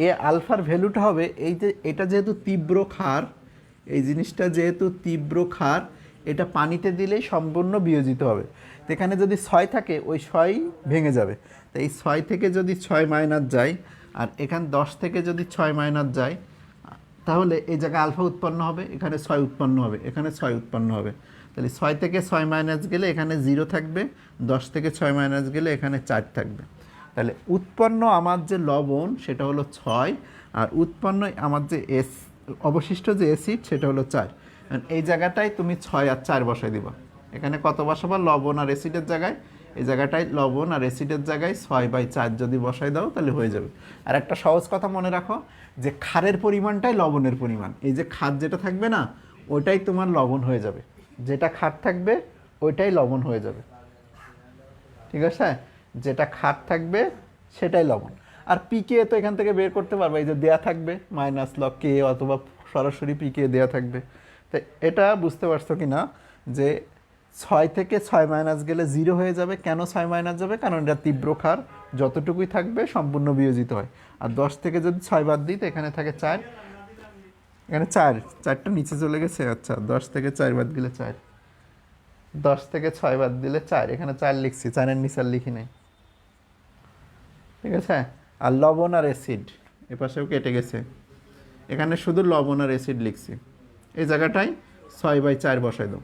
এ আলফার ভ্যালুটা হবে এই যে এটা যেহেতু তীব্র ক্ষার, এই জিনিসটা যেহেতু তীব্র ক্ষার, এটা পানিতে দিলেই সম্পূর্ণ বিয়োজিত হবে। তো এখানে যদি 6 থাকে, ওই 6 ভেঙে যাবে। তো এই 6 থেকে যদি 6 মাইনাস যায়, আর এখানে 10 থেকে যদি 6 মাইনাস যায়, তাহলে এই জায়গায় আলফা উৎপন্ন হবে, এখানে 6 উৎপন্ন হবে, এখানে 6 উৎপন্ন হবে। তাহলে 6 থেকে 6 মাইনাস গেলে এখানে 0 থাকবে, 10 থেকে 6 মাইনাস গেলে এখানে 4 থাকবে। তাহলে উৎপন্ন আমার যে লবণ সেটা হলো 6, আর উৎপন্ন আমার যে অবশিষ্ট যে অ্যাসিড সেটা হলো 4। এই জায়গাটায় তুমি 6 আর 4 বসাই দিবা। এখানে কত বসাবা, লবণ আর অ্যাসিডের জায়গায়, এই জায়গাটায় লবণ আর অ্যাসিডের জায়গায় 6/4 যদি বসাই দাও তাহলে হয়ে যাবে। আর একটা সহজ কথা মনে রাখো, যে ক্ষারের পরিমাণটাই লবণের পরিমাণ। এই যে ক্ষার যেটা থাকবে না, ওইটাই তোমার লবণ হয়ে যাবে, যেটা ক্ষার থাকবে ওইটাই লবণ হয়ে যাবে, ঠিক আছে। যেটা ক্ষার থাকবে সেটাই লবণ। আর পিকে তো এখান থেকে বের করতে পারবে, এই যে দেয়া থাকবে মাইনাস লগ কে, অথবা সরাসরি পিকে দেয়া থাকবে। তো এটা বুঝতে পারছো কি না, যে 6 থেকে 6 মাইনাস গেলে 0 হয়ে যাবে। কেন 6 মাইনাস যাবে, কারণ এটা তীব্র ক্ষার, যতটুকুই থাকবে সম্পূর্ণ বিয়োজিত হয়। আর 10 থেকে যদি 6 বাদ দিই তো এখানে থাকে 4, এখানে 4টা নিচে চলে গেছে। আচ্ছা, 10 থেকে 4 বাদ দিলে 4, 10 থেকে 6 বাদ দিলে 4, এখানে 4 লিখছি, 4-এর নিচে আর লিখি নাই, ঠিক আছে। আর লবণ আর অ্যাসিড এপাশেও কেটে গেছে, এখানে শুধু লবণ আর অ্যাসিড লিখছি। এই জায়গাটায় 6/4 বসাই দাও,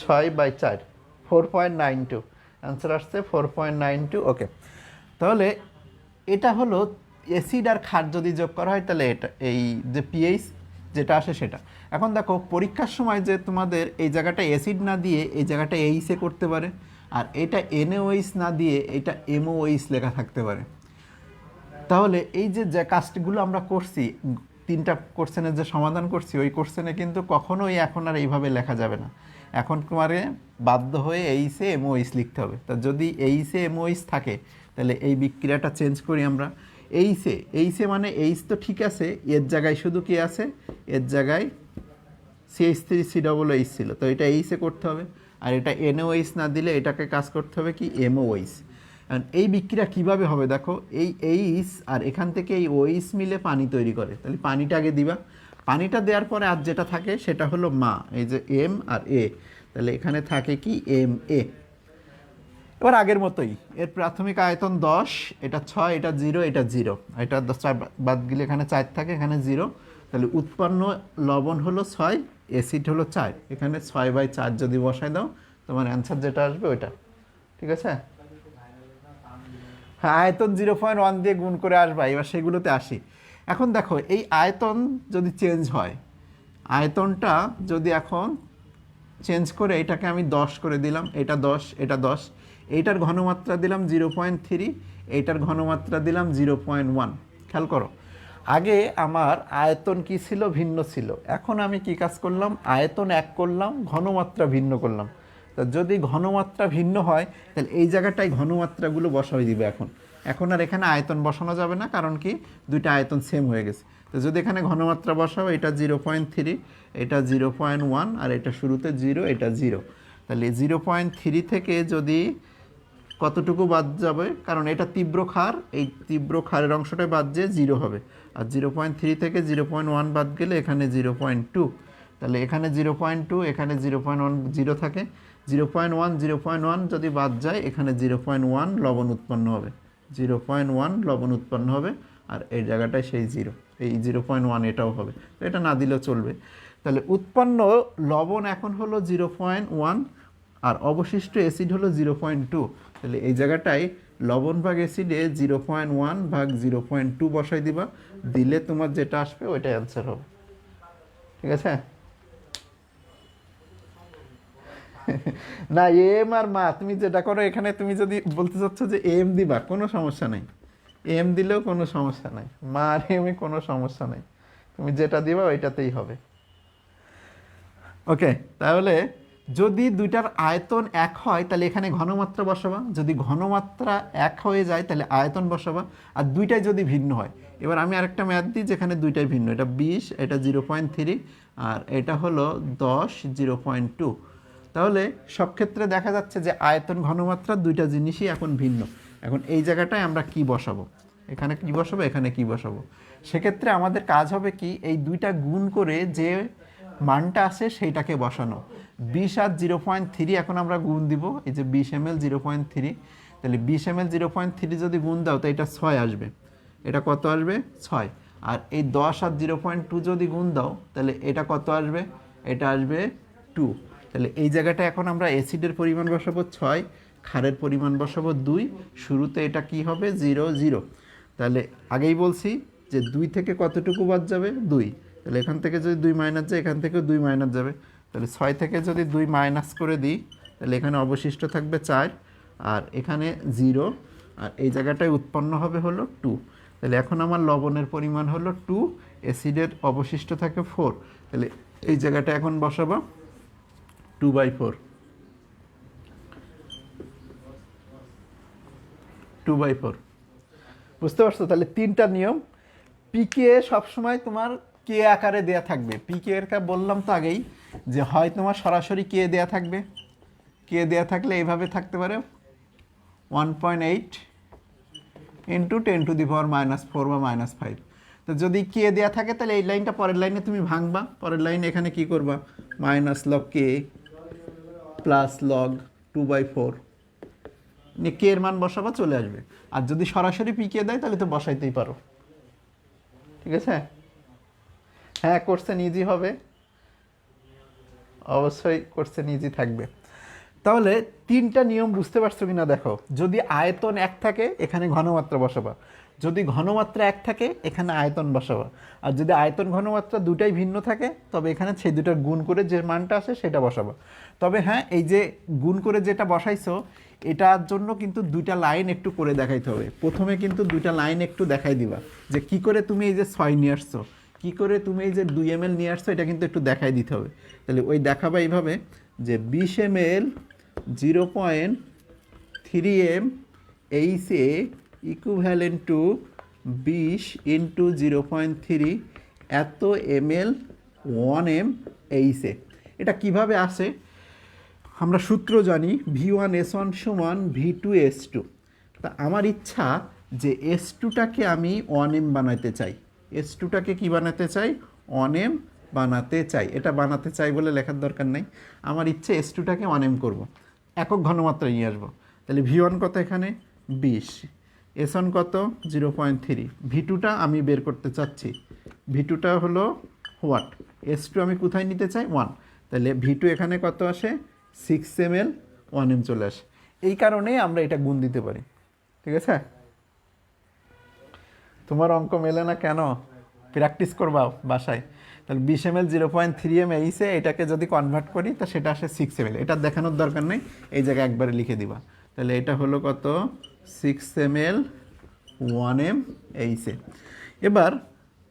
6/4, 4.92, অ্যান্সার আসছে 4.92। ওকে, তাহলে এটা হলো অ্যাসিড আর ক্ষার যদি যোগ করা হয় তাহলে এটা এই যে পিএইচ যেটা আসে সেটা। এখন দেখো পরীক্ষার সময় যে তোমাদের এই জায়গাটা অ্যাসিড না দিয়ে এই জায়গাটা এইসে করতে পারে, আর এটা এনএওএইচ না দিয়ে এটা এমওএইচ লেখা থাকতে পারে। তাহলে এই যে যে কাজগুলো আমরা করছি, 3টা কোশ্চেনের যে সমাধান করছি, ওই কোশ্চেনে কিন্তু কখনোই এখন আর এইভাবে লেখা যাবে না। এখন তোমারে বাধ্য হয়ে এইসে এমওএইচ লিখতে হবে। তা যদি এইসে এমওএইচ থাকে তাহলে এই বিক্রিয়াটা চেঞ্জ করি আমরা। এইসে মানে এইচ তো ঠিক আছে, এর জায়গায় শুধু কি আছে, এর জায়গায় CH3COOH ছিল, তো এটা এইসে করতে হবে। আর এটা NOH না দিলে এটাকে কাজ করতে হবে কি MOH। এই বিক্রিয়া কিভাবে হবে দেখো, এই এইচ আর এখান থেকে এই ওইচ মিলে পানি তৈরি করে। তাহলে পানিটা আগে দিবা, পানিটা দেওয়ার পরে আর যেটা থাকে সেটা হলো মা, এই যে এম আর এ, তাহলে এখানে থাকে কি MA। এবার আগের মতোই এর প্রাথমিক আয়তন 10, এটা 6, এটা 0, এটা 0, এটা 10 বাদ গেলে এখানে 4 থাকে, এখানে 0। তাহলে উৎপন্ন লবণ হলো 6, অ্যাসিড হলো 4, এখানে 6/4 যদি বসায় দাও তোমার অ্যান্সার যেটা আসবে ওইটা। ঠিক আছে? হ্যাঁ, আয়তন 0.1 দিয়ে গুণ করে আসবা। এবার সেগুলোতে আসি। এখন দেখো এই আয়তন যদি চেঞ্জ হয়, আয়তনটা যদি এখন চেঞ্জ করে এটাকে আমি 10 করে দিলাম, এটা 10, এটা 10, এইটার ঘনমাত্রা দিলাম 0.3, এইটার ঘনমাত্রা দিলাম 0.1। খেয়াল করো, আগে আমার আয়তন কি ছিল, ভিন্ন ছিল। এখন আমি কি কাজ করলাম, আয়তন এক করলাম, ঘনমাত্রা ভিন্ন করলাম। তা যদি ঘনমাত্রা ভিন্ন হয় তাহলে এই জায়গাটায় ঘনমাত্রাগুলো বসাই দিবে। এখন আর এখানে আয়তন বসানো যাবে না, কারণ কি দুইটা আয়তন সেম হয়ে গেছে। তো যদি এখানে ঘনমাত্রা বসাও, এটা 0.3, এটা 0.1, আর এটা শুরুতে 0, এটা 0। তাহলে 0.3 থেকে যদি কতটুকু বাদ যাবে, কারণ এটা তীব্র ক্ষার, এই তীব্র ক্ষারের অংশটাই বাদ যেয়ে 0 হবে। আর 0.3 থেকে 0.1 বাদ গেলে এখানে 0.2, তাহলে এখানে 0.2, এখানে 0.1, 0 থাকে। 0.1 যদি বাদ যায় এখানে 0.1 লবণ উৎপন্ন হবে, 0.1 লবণ উৎপন্ন হবে। আর এই জায়গাটায় সেই 0, এই 0.1 এটাও হবে, তো এটা না দিলেও চলবে। তাহলে উৎপন্ন লবণ এখন হলো 0.1, আর অবশিষ্ট অ্যাসিড হলো 0.2। তাহলে এই জায়গাটায় লবণ ভাগ অ্যাসিডে 0.1 ভাগ 0.2 বসাই দিবা, দিলে তোমার যেটা আসবে ওইটাই অ্যান্সার হবে। ঠিক আছে? না, এম আর মা তুমি যেটা করো, এখানে তুমি যদি বলতে চাচ্ছ যে এম দিবা, কোনো সমস্যা নাই, এম দিলেও কোনো সমস্যা নাই, মা আর এমে কোনো সমস্যা নাই, তুমি যেটা দিবা ওইটাতেই হবে। ওকে, তাহলে যদি দুইটার আয়তন এক হয় তাহলে এখানে ঘনমাত্রা বসাবা, যদি ঘনমাত্রা এক হয়ে যায় তাহলে আয়তন বসাবা, আর দুইটাই যদি ভিন্ন হয়। এবার আমি আরেকটা ম্যাথ দিই যেখানে দুইটাই ভিন্ন, এটা 20, এটা 0.3, আর এটা হলো 10, 0.2। তাহলে সব ক্ষেত্রে দেখা যাচ্ছে যে আয়তন ঘনমাত্রা দুইটা জিনিসই এখন ভিন্ন। এখন এই জায়গাটায় আমরা কি বসাবো, এখানে কি বসাবো, এখানে কি বসাবো। সেক্ষেত্রে আমাদের কাজ হবে কি, এই দুইটা গুণ করে যে মানটা আসে সেইটাকে বসানো। 20 আর 0.3 এখন আমরা গুণ দিব, এই যে 20 ml 0.3, তাহলে 20 ml 0.3 যদি গুণ দাও তো এটা 6 আসবে, এটা কত আসবে 6। আর এই 10 আর 0.2 যদি গুণ দাও তাহলে এটা কত আসবে, এটা আসবে 2। তাহলে এই জায়গাটা এখন আমরা অ্যাসিডের পরিমাণ বসাবো 6, ক্ষারের পরিমাণ বসাবো 2, শুরুতে এটা কি হবে 0, 0। তাহলে আগেই বলছি যে 2 থেকে কতটুকু বাদ যাবে, 2। তাহলে এখান থেকে যদি 2 মাইনাস যায়, এখান থেকেও 2 মাইনাস যাবে। তাহলে 6 থেকে যদি 2 মাইনাস করে দিই তাহলে এখানে অবশিষ্ট থাকবে 4, আর এখানে 0, আর এই জায়গাটায় উৎপন্ন হবে হলো 2। তাহলে এখন আমার লবণের পরিমাণ হলো 2, অ্যাসিডের অবশিষ্ট থাকে 4। তাহলে এই জায়গাটা এখন বসাবো 2/4, 2/4। বুঝতে পারছো? তাহলে 3টা নিয়ম। পিকে সবসময় তোমার কে আকারে দেয়া থাকবে। পিকে এর বললাম তো আগেই যে হয় তোমার সরাসরি কে দেয়া থাকবে, কে দেয়া থাকলে এইভাবে থাকতে পারে 1.8 ইন্টু 10⁻⁻4 বা -5। তো যদি কে দেয়া থাকে তাহলে এই লাইনটা পরের লাইনে তুমি ভাঙবা, পরের লাইনে এখানে কি করবা, -log k প্লাস log 2/4 নিয়ে কে এর মান বসাবা, চলে আসবে। আর যদি সরাসরি পিকে দেয় তাহলে তো বসাইতেই পারো। ঠিক আছে? হ্যাঁ, কোর্সে ইজি হবে, অবশ্যই কোর্সে ইজি থাকবে। তাহলে 3টা নিয়ম বুঝতে পারছো কিনা দেখো। যদি আয়তন এক থাকে এখানে ঘনমাত্রা বসাবা, যদি ঘনমাত্রা এক থাকে এখানে আয়তন বসাবা, আর যদি আয়তন ঘনমাত্রা দুটাই ভিন্ন থাকে তবে এখানে সেই দুটার গুণ করে যে মানটা আসে সেটা বসাবা। তবে হ্যাঁ, এই যে গুণ করে যেটা বসাইছো এটার জন্য কিন্তু দুইটা লাইন একটু করে দেখাইতে হবে। প্রথমে কিন্তু দুইটা লাইন একটু দেখাই দিবা যে কি করে তুমি এই যে 6 নিয়ে আসছো, কী করে তুমি এই যে 2 ml নিয়ে আসছো, এটা কিন্তু একটু দেখাই দিতে হবে। তাহলে ওই দেখাবা এইভাবে যে 20 ml 0.3 m এইচে ইকুইভ্যালেন্ট টু 20 ইন্টু 0.3 এত ml 1 m এইচে। এটা কিভাবে আসে? আমরা সূত্র জানি V1S1 সমান V2S2। তা আমার ইচ্ছা যে S2টাকে আমি 1 m বানাতে চাই। S2টাকে কি বানাতে চাই? 1 m বানাতে চাই। এটা বানাতে চাই বলে লেখার দরকার নেই, আমার ইচ্ছে S2টাকে 1 m করব, একক ঘনমাত্রায় নিয়ে আসবো। তাহলে V1 কত এখানে? 20, S1 কত? 0.3, V2টা আমি বের করতে চাচ্ছি। V2টা হলো হোয়াট? S2 আমি কোথায় নিতে চাই? 1। তাহলে V2 এখানে কত আসে? 6 ml 1 m চলে আসে। এই কারণেই আমরা এটা গুণ দিতে পারি। ঠিক আছে? তোমার অঙ্ক মেলে না কেন? প্র্যাকটিস করবা বাসায়। তাহলে 20 ml 0.3 m এইসে এটাকে যদি কনভার্ট করি তা সেটা আসে 6 ml। এটা দেখানোর দরকার নেই, এই জায়গায় একবারে লিখে দিবা। তাহলে এটা হলো কত? 6 ml 1 m এইসে। এবার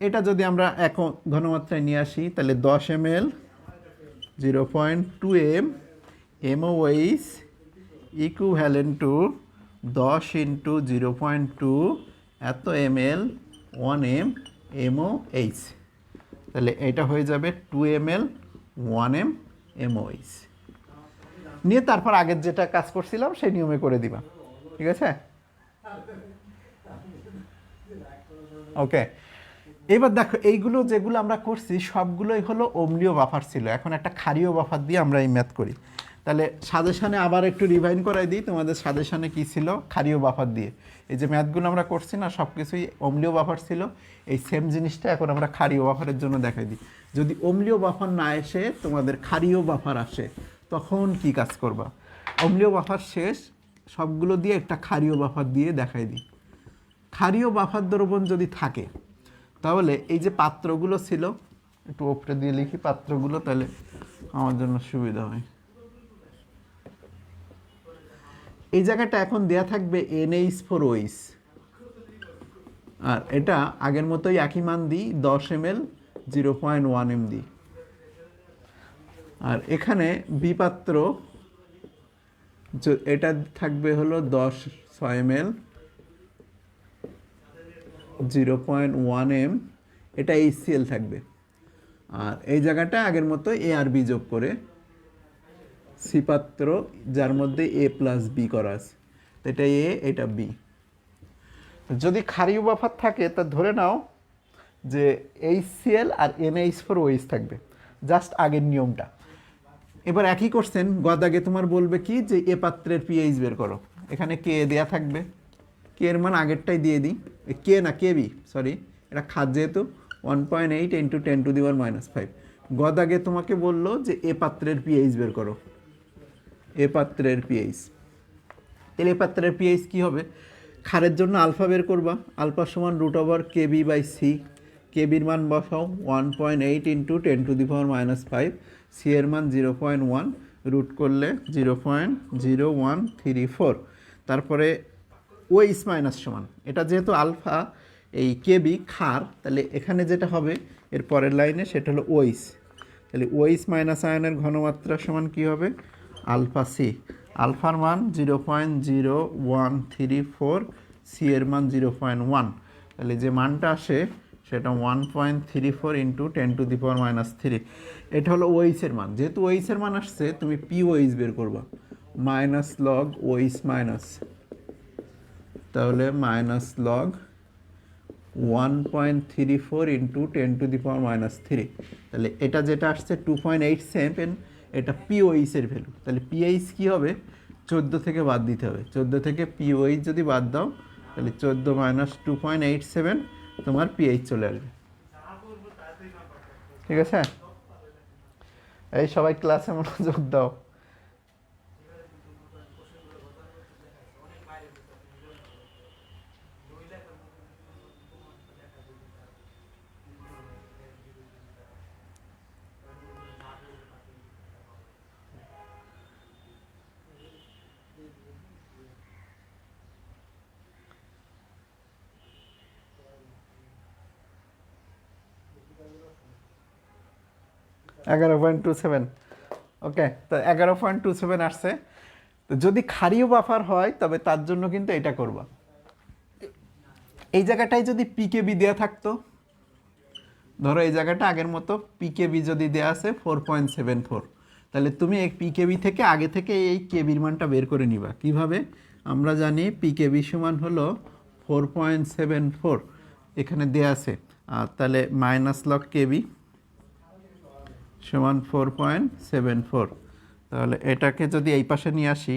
এটা যদি আমরা এক ঘনমাত্রায় নিয়ে আসি তাহলে 10 ml 0.2 m MOH equivalent to 10 into 0.2 এত ml 1 m MOH। তাহলে এটা হয়ে যাবে 2 ml 1 m MOH নিয়ে তারপর আগের যেটা কাজ করছিলাম সেই নিয়মে করে দিবা। ঠিক আছে? ওকে, এবার দেখো এইগুলো যেগুলো আমরা করছি সবগুলোই হলো অম্লীয় বাফার ছিল। এখন একটা ক্ষারীয় বাফার দিয়ে আমরা এই ম্যাথ করি। তাহলে সাজেশানে আবার একটু রিভাইন্ড করাই দিই, তোমাদের সাজেশানে কী ছিল? ক্ষারীয় বাফার দিয়ে এই যে ম্যাথগুলো আমরা করছি না, সব কিছুই অম্লীয় বাফার ছিল। এই সেম জিনিসটা এখন আমরা ক্ষারীয় বাফারের জন্য দেখাই দিই। যদি অম্লীয় বাফার না এসে তোমাদের ক্ষারীয় বাফার আসে তখন কি কাজ করবা? অম্লীয় বাফার শেষ, সবগুলো দিয়ে একটা ক্ষারীয় বাফার দিয়ে দেখাই দিই। ক্ষারীয় বাফার দ্রবণ যদি থাকে তাহলে এই যে পাত্রগুলো ছিল, একটু ওপরে দিয়ে লিখি পাত্রগুলো, তাহলে আমার জন্য সুবিধা হয়। এই জায়গাটা এখন দেয়া থাকবে NH4OH, আর এটা আগের মতোই একই মান দিই 10 ml 0.1 m দিই। আর এখানে বিপাত্র এটা থাকবে হলো 6 ml 0.1 m, এটা HCl থাকবে। আর এই জায়গাটা আগের মতো A আর B যোগ করে সি পাত্র যার মধ্যে A+B করা আছে, এটা A এটা B। যদি ক্ষারীয় বাফার থাকে তা ধরে নাও যে HCl আর NH4OH থাকবে, জাস্ট আগের নিয়মটা। এবার একই কোশ্চেন গদাগে তোমার বলবে কি যে এ পাত্রের পিএইচ বের করো। এখানে কে দেয়া থাকবে, কে এর মান আগেরটাই দিয়ে দিই, কে না কেবি সরি, এটা খাদ যেহেতু 1.8 ইন্টু 10⁻⁵। গদাগে তোমাকে বললো যে এ পাত্রের পিএইচ বের করো, এ পাত্রের পিএইচ। তাহলে এ পাত্রের পিএইচ কী হবে? ক্ষারের জন্য আলফা বের করবা, আলফা সমান √KB/C। কেবির মান বসাও 1.8 ইন্টু 10⁻⁵, সি এর মান 0.1, রুট করলে 0.0134। তারপরে ওইস মাইনাস সমান, এটা যেহেতু আলফা এই কেবি ক্ষার, তাহলে এখানে যেটা হবে এর পরের লাইনে সেটা হলো ওইস। তাহলে ওইস মাইনাস আয়নের ঘনমাত্রা সমান কী হবে? Alpha C. আলফার মান 0.0134, সি এর মান 0.1। তাহলে যে মানটা আসে সেটা 1.34 ইন্টু 10⁻⁻3। এটা হলো ওইসের মান। যেহেতু ওইসের মান আসছে তুমি পি ওইস বের করবা, মাইনাস লগ ওইস মাইনাস, তাহলে মাইনাস লগ 1.34 ইন্টু 10⁻⁻3। তাহলে এটা যেটা আসছে 2.87, এটা পিওইসের ভ্যালু। তাহলে পিএইচ কী হবে? 14 থেকে বাদ দিতে হবে। 14 থেকে পিওইচ যদি বাদ দাও তাহলে 14 মাইনাস 2.87 তোমার পিএইচ চলে আসবে। ঠিক আছে? এই সবাই ক্লাসে মনোযোগ দাও। 11.27। ওকে, তো 11.27 আসছে। তো যদি ক্ষারীয় বাফার হয় তবে তার জন্য কিন্তু এটা করবা, এই জায়গাটায় যদি পিকেবি দেওয়া থাকতো, ধরো এই জায়গাটা আগের মতো পিকেবি যদি দেওয়া আছে 4.74, তাহলে তুমি এই পিকেবি থেকে আগে থেকে এই কেবির মানটা বের করে নিবা। কিভাবে? আমরা জানি পিকেবি সমান হলো 4.74, এখানে দেওয়া আছে। আর তাহলে মাইনাস লগ কেবি সমান 4.74, তাহলে এটাকে যদি এই পাশে নিয়ে আসি,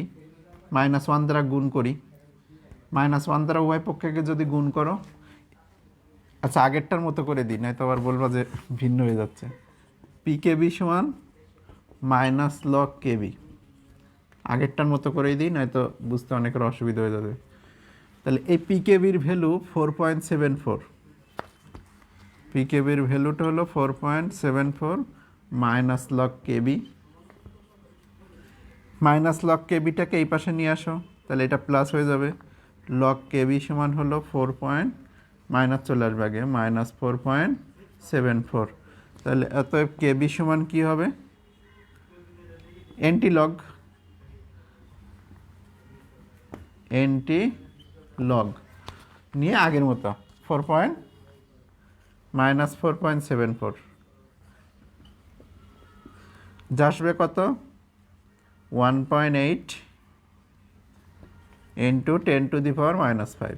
-1 দ্বারা গুণ করি, -1 দ্বারা উভয় পক্ষকে যদি গুণ করো, আচ্ছা আগেরটার মতো করে দিই, নয়তো আবার বলবো যে ভিন্ন হয়ে যাচ্ছে। পিকেবি সমান মাইনাস লগ কেবি, আগেরটার মতো করেই দিই, নয়তো বুঝতে অনেকের অসুবিধা হয়ে যাবে। তাহলে এই পিকেবির ভ্যালু 4.74, পিকেবির ভ্যালুটা হলো 4.74 মাইনাস লগ কেবি, মাইনাস লগ কেবিটাকে এই পাশে নিয়ে আসো, তাহলে এটা প্লাস হয়ে যাবে। লগ কেবি সমান হলো মাইনাস চলে আসবে আগে, -4.74, তাহলে অতএব কেবি সমান কী হবে? এনটি লগ নিয়ে আগের মতো -4.74 যা আসবে কত? 1.8 ইন্টু 10⁻⁻5,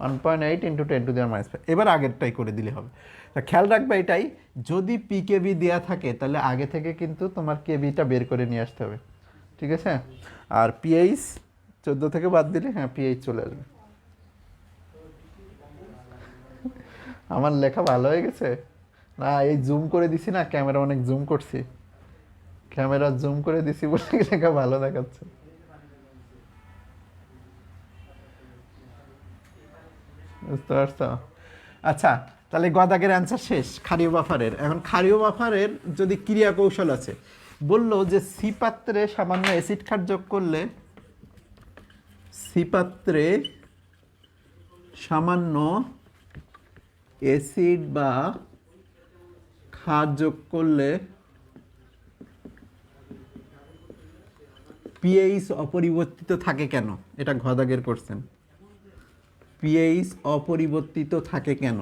1.8 ইন্টু 10⁻⁵। এবার আগেরটাই করে দিলে হবে। তা খেয়াল রাখবে এটাই, যদি পিকেবি দেওয়া থাকে তাহলে আগে থেকে কিন্তু তোমার কেবিটা বের করে নিয়ে আসতে হবে, ঠিক আছে? আর পিএইচ 14 থেকে বাদ দিলে, হ্যাঁ পিএইচ চলে আসবে। আমার লেখা ভালো হয়ে গেছে না? এই জুম করে দিছি না, ক্যামেরা অনেক জুম করছি, ক্যামেরা জুম করে দিছি বলে লেখা ভালো দেখাচ্ছে। বুঝতে পারছো? আচ্ছা, তাহলে গদাগের অ্যান্সার শেষ ক্ষারীয় বাফারের। এখন ক্ষারীয় বাফারের যদি ক্রিয়া কৌশল আছে, বললো যে সি পাত্রে সামান্য অ্যাসিড ক্ষার যোগ করলে, সি পাত্রে সামান্য অ্যাসিড বা ক্ষার যোগ করলে পিএইচ অপরিবর্তিত থাকে কেন? এটা গদাগের কোশ্চেন। পিএইচ অপরিবর্তিত থাকে কেন?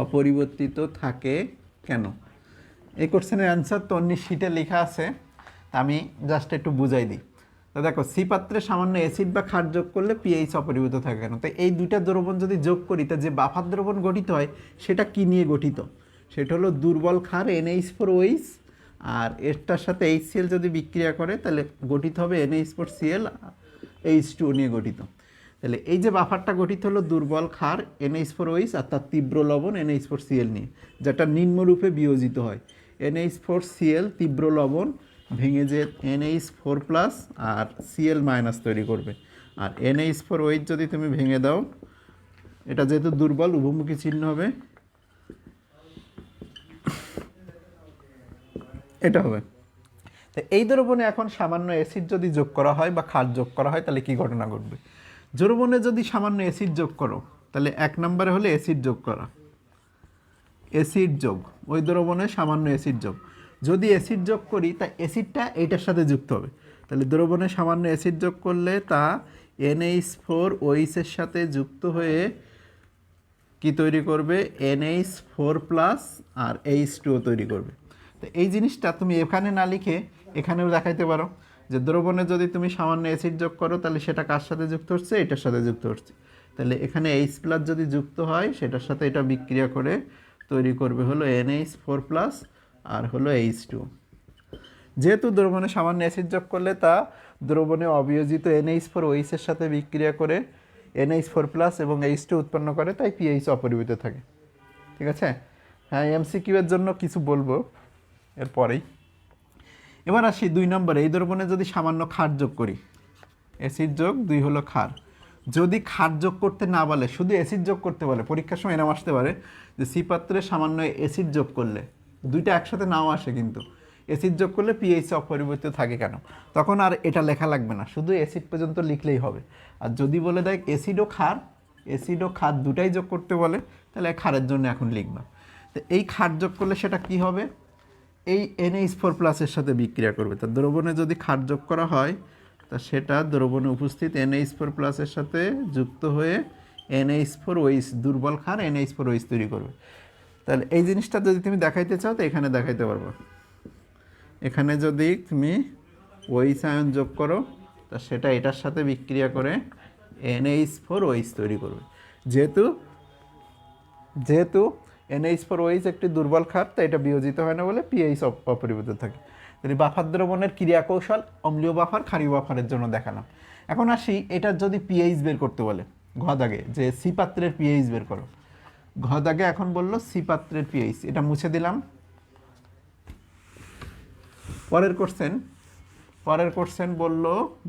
অপরিবর্তিত থাকে কেন? এই কোশ্চেনের অ্যান্সার তো অন্য শিটে লেখা আছে, আমি জাস্ট একটু বুঝাই দিই। তো দেখো, সি পাত্রে সামান্য অ্যাসিড বা ক্ষার যোগ করলে পিএইচ অপরিবর্তিত থাকে কেন? তো এই দুইটা দ্রবণ যদি যোগ করি, তা যে বাফার দ্রবণ গঠিত হয় সেটা কি নিয়ে গঠিত? সেটা হলো দুর্বল ক্ষার NH4OH, আর এটার সাথে HCl যদি বিক্রিয়া করে তাহলে গঠিত হবে NH4Cl H2O নিয়ে গঠিত। তাহলে এই যে বাফারটা গঠিত হলো দুর্বল ক্ষার NH4OH আর তার তীব্র লবণ NH4Cl নিয়ে, যেটা নিম্নরূপে বিয়োজিত হয়। NH4Cl তীব্র লবণ ভেঙে যে NH4+ আর Cl- তৈরি করবে, আর NH4OH যদি তুমি ভেঙে দাও, এটা যেহেতু দুর্বল উভমুখী চিহ্ন হবে, এটা হবে। তো এই দ্রবণে এখন সামান্য অ্যাসিড যদি যোগ করা হয় বা ক্ষার যোগ করা হয় তাহলে কি ঘটনা ঘটবে? দ্রবণে যদি সামান্য অ্যাসিড যোগ করো, তাহলে 1 নম্বরে হলে অ্যাসিড যোগ করা, অ্যাসিড যোগ, ওই দ্রবণে সামান্য অ্যাসিড যোগ। যদি অ্যাসিড যোগ করি তা অ্যাসিডটা এইটার সাথে যুক্ত হবে, তাহলে দ্রবণে সামান্য অ্যাসিড যোগ করলে তা NH4OH এর সাথে যুক্ত হয়ে কি তৈরি করবে? NH4+ আর H2O তৈরি করবে। তো এই জিনিসটা তুমি এখানে না লিখে এখানেও দেখাইতে পারো, যে দ্রবণে যদি তুমি সামান্য অ্যাসিড যোগ করো তাহলে সেটা কার সাথে যুক্ত হচ্ছে? এটার সাথে যুক্ত হচ্ছে। তাহলে এখানে H+ যদি যুক্ত হয় সেটার সাথে এটা বিক্রিয়া করে তৈরি করবে হলো NH4+ আর হলো H2O। যেহেতু দ্রবণে সামান্য অ্যাসিড যোগ করলে তা দ্রবণে অবিয়োজিত NH4OH এর সাথে বিক্রিয়া করে NH4+ এবং H2 উৎপন্ন করে, তাই পিএইচ অপরিবর্তিত থাকে। ঠিক আছে? হ্যাঁ, MCQ এর জন্য কিছু বলবো এরপরেই। এবার আসি 2 নম্বরে, এই দ্রবণে যদি সামান্য ক্ষার যোগ করি, অ্যাসিড যোগ 2 হলো ক্ষার। যদি ক্ষার যোগ করতে না বলে, শুধু অ্যাসিড যোগ করতে বলে, পরীক্ষার সময় এরকম আসতে পারে যে সি পাত্রে সামান্য অ্যাসিড যোগ করলে, দুইটা একসাথে নাও আসে কিন্তু, অ্যাসিড যোগ করলে পিএইচ অপরিবর্তিত থাকে কেন? তখন আর এটা লেখা লাগবে না, শুধু অ্যাসিড পর্যন্ত লিখলেই হবে। আর যদি বলে দেয় অ্যাসিড ও ক্ষার দুটাই যোগ করতে বলে, তাহলে ক্ষারের জন্য এখন লিখবা। তো তো এই ক্ষার যোগ করলে সেটা কি হবে, এই NH4+ সাথে বিক্রিয়া করবে। তা দ্রবণে যদি ক্ষার যোগ করা হয় তা সেটা দ্রবণে উপস্থিত NH4+ সাথে যুক্ত হয়ে NH4OH দুর্বল ক্ষার NH4OH তৈরি করবে। তাহলে এই জিনিসটা যদি তুমি দেখাইতে চাও তো এখানে দেখাইতে পারবো। এখানে যদি তুমি OH আয়ন যোগ করো তা সেটা এটার সাথে বিক্রিয়া করে NH4OH তৈরি করবে। যেহেতু NH4OH একটি দুর্বল ক্ষার, তো এটা বিয়োজিত হয় না বলে pH অপরিবর্তিত থাকে। যদি বাফার দ্রবণের ক্রিয়া কৌশল অম্লীয় বাফার ক্ষারীয় বাফারের জন্য দেখালাম। এখন আসি এটার যদি pH বের করতে বলে ঘ দাগে, যে সি পাত্রের pH বের করো। ঘ দাগে এখন বললো সি পাত্রের pH, এটা মুছে দিলাম। পরের কোশ্চেন বলল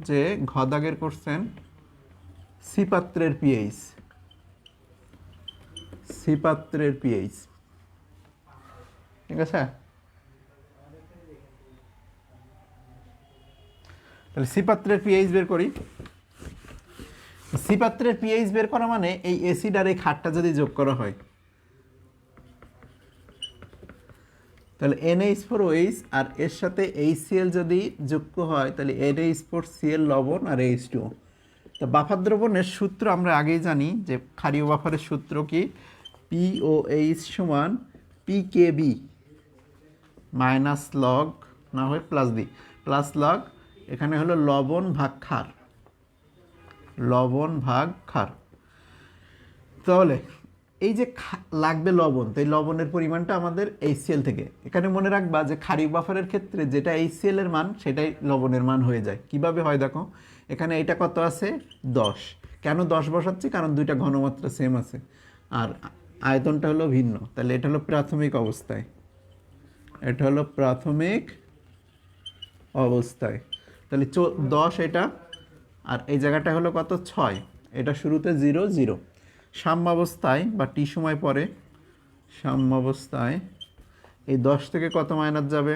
যে ঘ দাগের কোশ্চেন সি পাত্রের pH, সি পাত্রের pH, ঠিক আছে। তাহলে সি পাত্রের pH বের করি। সি পাত্রের pH বের করা মানে এই অ্যাসিড আর এই ক্ষারটা যদি যোগ করা হয় তাহলে NH4OH আর এর সাথে HCl যদি যুক্ত হয় তাহলে NH4Cl লবণ আর H2O। তো বাফার দ্রবণের সূত্র আমরা আগেই জানি যে ক্ষারীয় বাফারের সূত্র কি, POH সমান PKB মাইনাস লগ না হয় প্লাস লগ, এখানে হলো লবণ ভাগ ক্ষার। তাহলে এই যে লাগবে লবণ, তো এই লবণের পরিমাণটা আমাদের HCl থেকে। এখানে মনে রাখবা যে ক্ষারীয় বাফারের ক্ষেত্রে যেটা HCl এর মান সেটাই লবণের মান হয়ে যায়। কিভাবে হয় দেখো, এখানে এটা কত আছে 10, কেন 10 বসাচ্ছি, কারণ দুইটা ঘনমাত্রা সেম আছে আর আয়তনটা হলো ভিন্ন। তাহলে এটা হলো প্রাথমিক অবস্থায়, তাহলে 10 এটা, আর এই জায়গাটা হলো কত 6, এটা শুরুতে 0 0। সাম্যাবস্থায় বা টি সময় পরে সাম্যাবস্থায় এই 10 থেকে কত মাইনাস যাবে,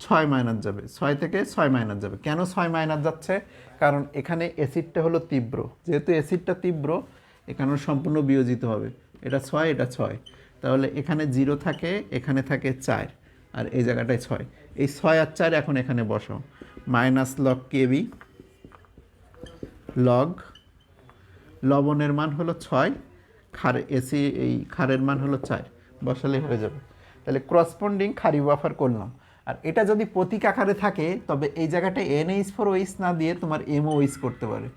6 মাইনাস যাবে, 6 থেকে 6 মাইনাস যাবে। কেন 6 মাইনাস যাচ্ছে, কারণ এখানে অ্যাসিডটা হলো তীব্র, যেহেতু অ্যাসিডটা তীব্র এখানে সম্পূর্ণ বিয়োজিত হবে। এটা 6 এটা 6, তাহলে এখানে 0 থাকে, এখানে থাকে 4 আর এই জায়গাটায় 6। এই 6 আর 4 এখন এখানে বসাও, মাইনাস লগ কেবি, লগ লবণের মান হলো 6, এই ক্ষারের মান হলো 4, বসালে হয়ে যাবে। তাহলে করসপন্ডিং ক্ষারীয় বাফার করলাম। আর এটা যদি প্রতীক আকারে থাকে তবে এই জায়গাটায় NH4OH না দিয়ে তোমার MOH করতে পারে,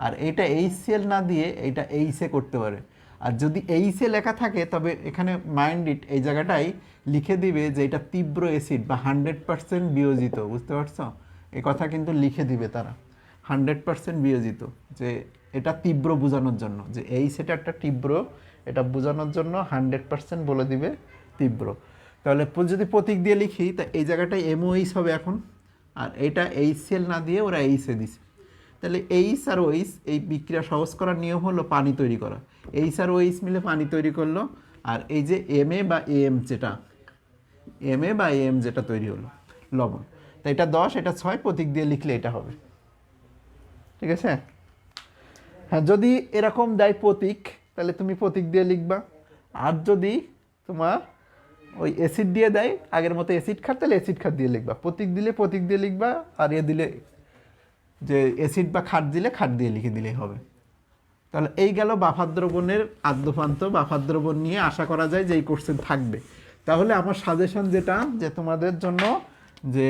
আর এটা HCl না দিয়ে এটা HA করতে পারে। আর যদি HA লেখা থাকে তবে এখানে মাইন্ড ইট, এই জায়গাটায় লিখে দিবে যে এটা তীব্র অ্যাসিড বা 100% বিয়োজিত, বুঝতে পারছো? এই কথা কিন্তু লিখে দিবে তারা, 100% বিয়োজিত, যে এটা তীব্র বোঝানোর জন্য, যে এই সেটা একটা তীব্র, এটা বোঝানোর জন্য 100% বলে দিবে তীব্র। তাহলে যদি প্রতীক দিয়ে লিখি তা এই জায়গাটায় MOH হবে এখন, আর এটা HCl না দিয়ে ওরা HA দিছে। তাহলে H আর OH এই বিক্রিয়া সহজ করার নিয়ম হলো পানি তৈরি করা। H আর OH মিলে পানি তৈরি করলো, আর এই যে MA বা AM যেটা তৈরি হলো লবণ। তো এটা 10 এটা 6, প্রতীক দিয়ে লিখলে এটা হবে, ঠিক আছে। হ্যাঁ, যদি এরকম দেয় প্রতীক তাহলে তুমি প্রতীক দিয়ে লিখবা, আর যদি তোমার ওই অ্যাসিড দিয়ে দেয় আগের মতো অ্যাসিড ক্ষার তাহলে অ্যাসিড ক্ষার দিয়ে লিখবা, প্রতীক দিলে প্রতীক দিয়ে লিখবা, আর দিলে যে অ্যাসিড বা ক্ষার দিলে ক্ষার দিয়ে লিখে দিলেই হবে। তাহলে এই গেল বাফার দ্রবণের আদ্যপান্ত। বাফার দ্রবণ নিয়ে আশা করা যায় যে এই কোশ্চেন থাকবে। তাহলে আমার সাজেশন যেটা, যে তোমাদের জন্য যে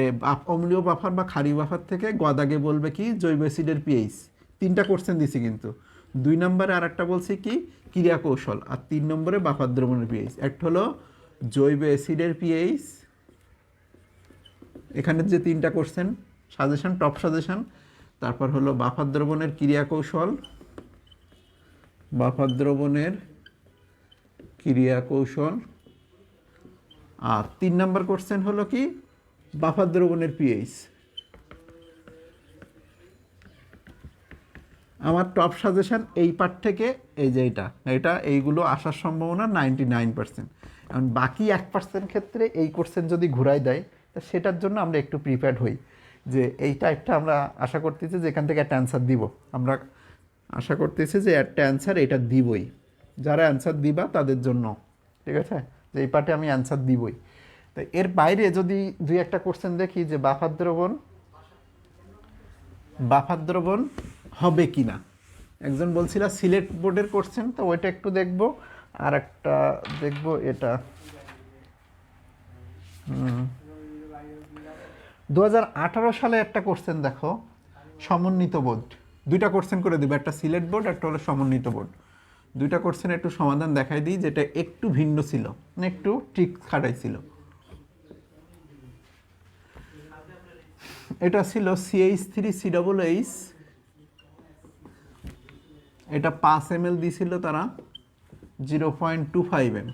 অম্লীয় বাফার বা ক্ষারীয় বাফার থেকে গদাগে বলবে কি জৈব অ্যাসিডের pH, 3টা কোশ্চেন দিছি কিন্তু 2 নম্বরে আর একটা বলছি কি ক্রিয়া কৌশল, আর 3 নম্বরে বাফার দ্রবণের pH। একটা হলো জৈব অ্যাসিডের pH, এখানে যে 3টা কোশ্চেন সাজেশন, টপ সাজেশন। তারপর হলো বাফার দ্রবণের ক্রিয়া কৌশল, আর 3 নম্বর কোশ্চেন হলো কি বাফার দ্রবণের pH। আমার টপ সাজেশন এই পার্ট থেকে, এই যে এইগুলো আসার সম্ভাবনা 99%। এখন বাকি 1% ক্ষেত্রে এই কোশ্চেন যদি ঘুরাই দেয় তা সেটার জন্য আমরা একটু প্রিপেয়ার্ড হই, যে এই টাইপটা আমরা আশা করতেছি যে এখান থেকে একটা অ্যান্সার দিব, আমরা আশা করতেছি যে একটা অ্যান্সার এটা দিবই। যারা অ্যান্সার দিবা তাদের জন্য, ঠিক আছে, যে এই পার্টে আমি অ্যান্সার দিবই। তো এর বাইরে যদি দুই একটা কোশ্চেন দেখি যে বাফার দ্রবণ হবে কি না। একজন বলছিল সিলেট বোর্ডের কোশ্চেন, তো ওইটা একটু দেখব। আর একটা দেখব এটা 2018 সালে একটা কোশ্চেন দেখো, সমন্বিত বোর্ড। দুইটা কোশ্চেন করে দেবো, একটা সিলেট বোর্ড, একটা হলো সমন্বিত বোর্ড। দুইটা কোশ্চেন একটু সমাধান দেখাই দিই, যেটা একটু ভিন্ন ছিল, মানে একটু ট্রিক খাটাইছিল। এটা ছিল CH3COH, এটা 5 ml দিছিল তারা, 0.25 m,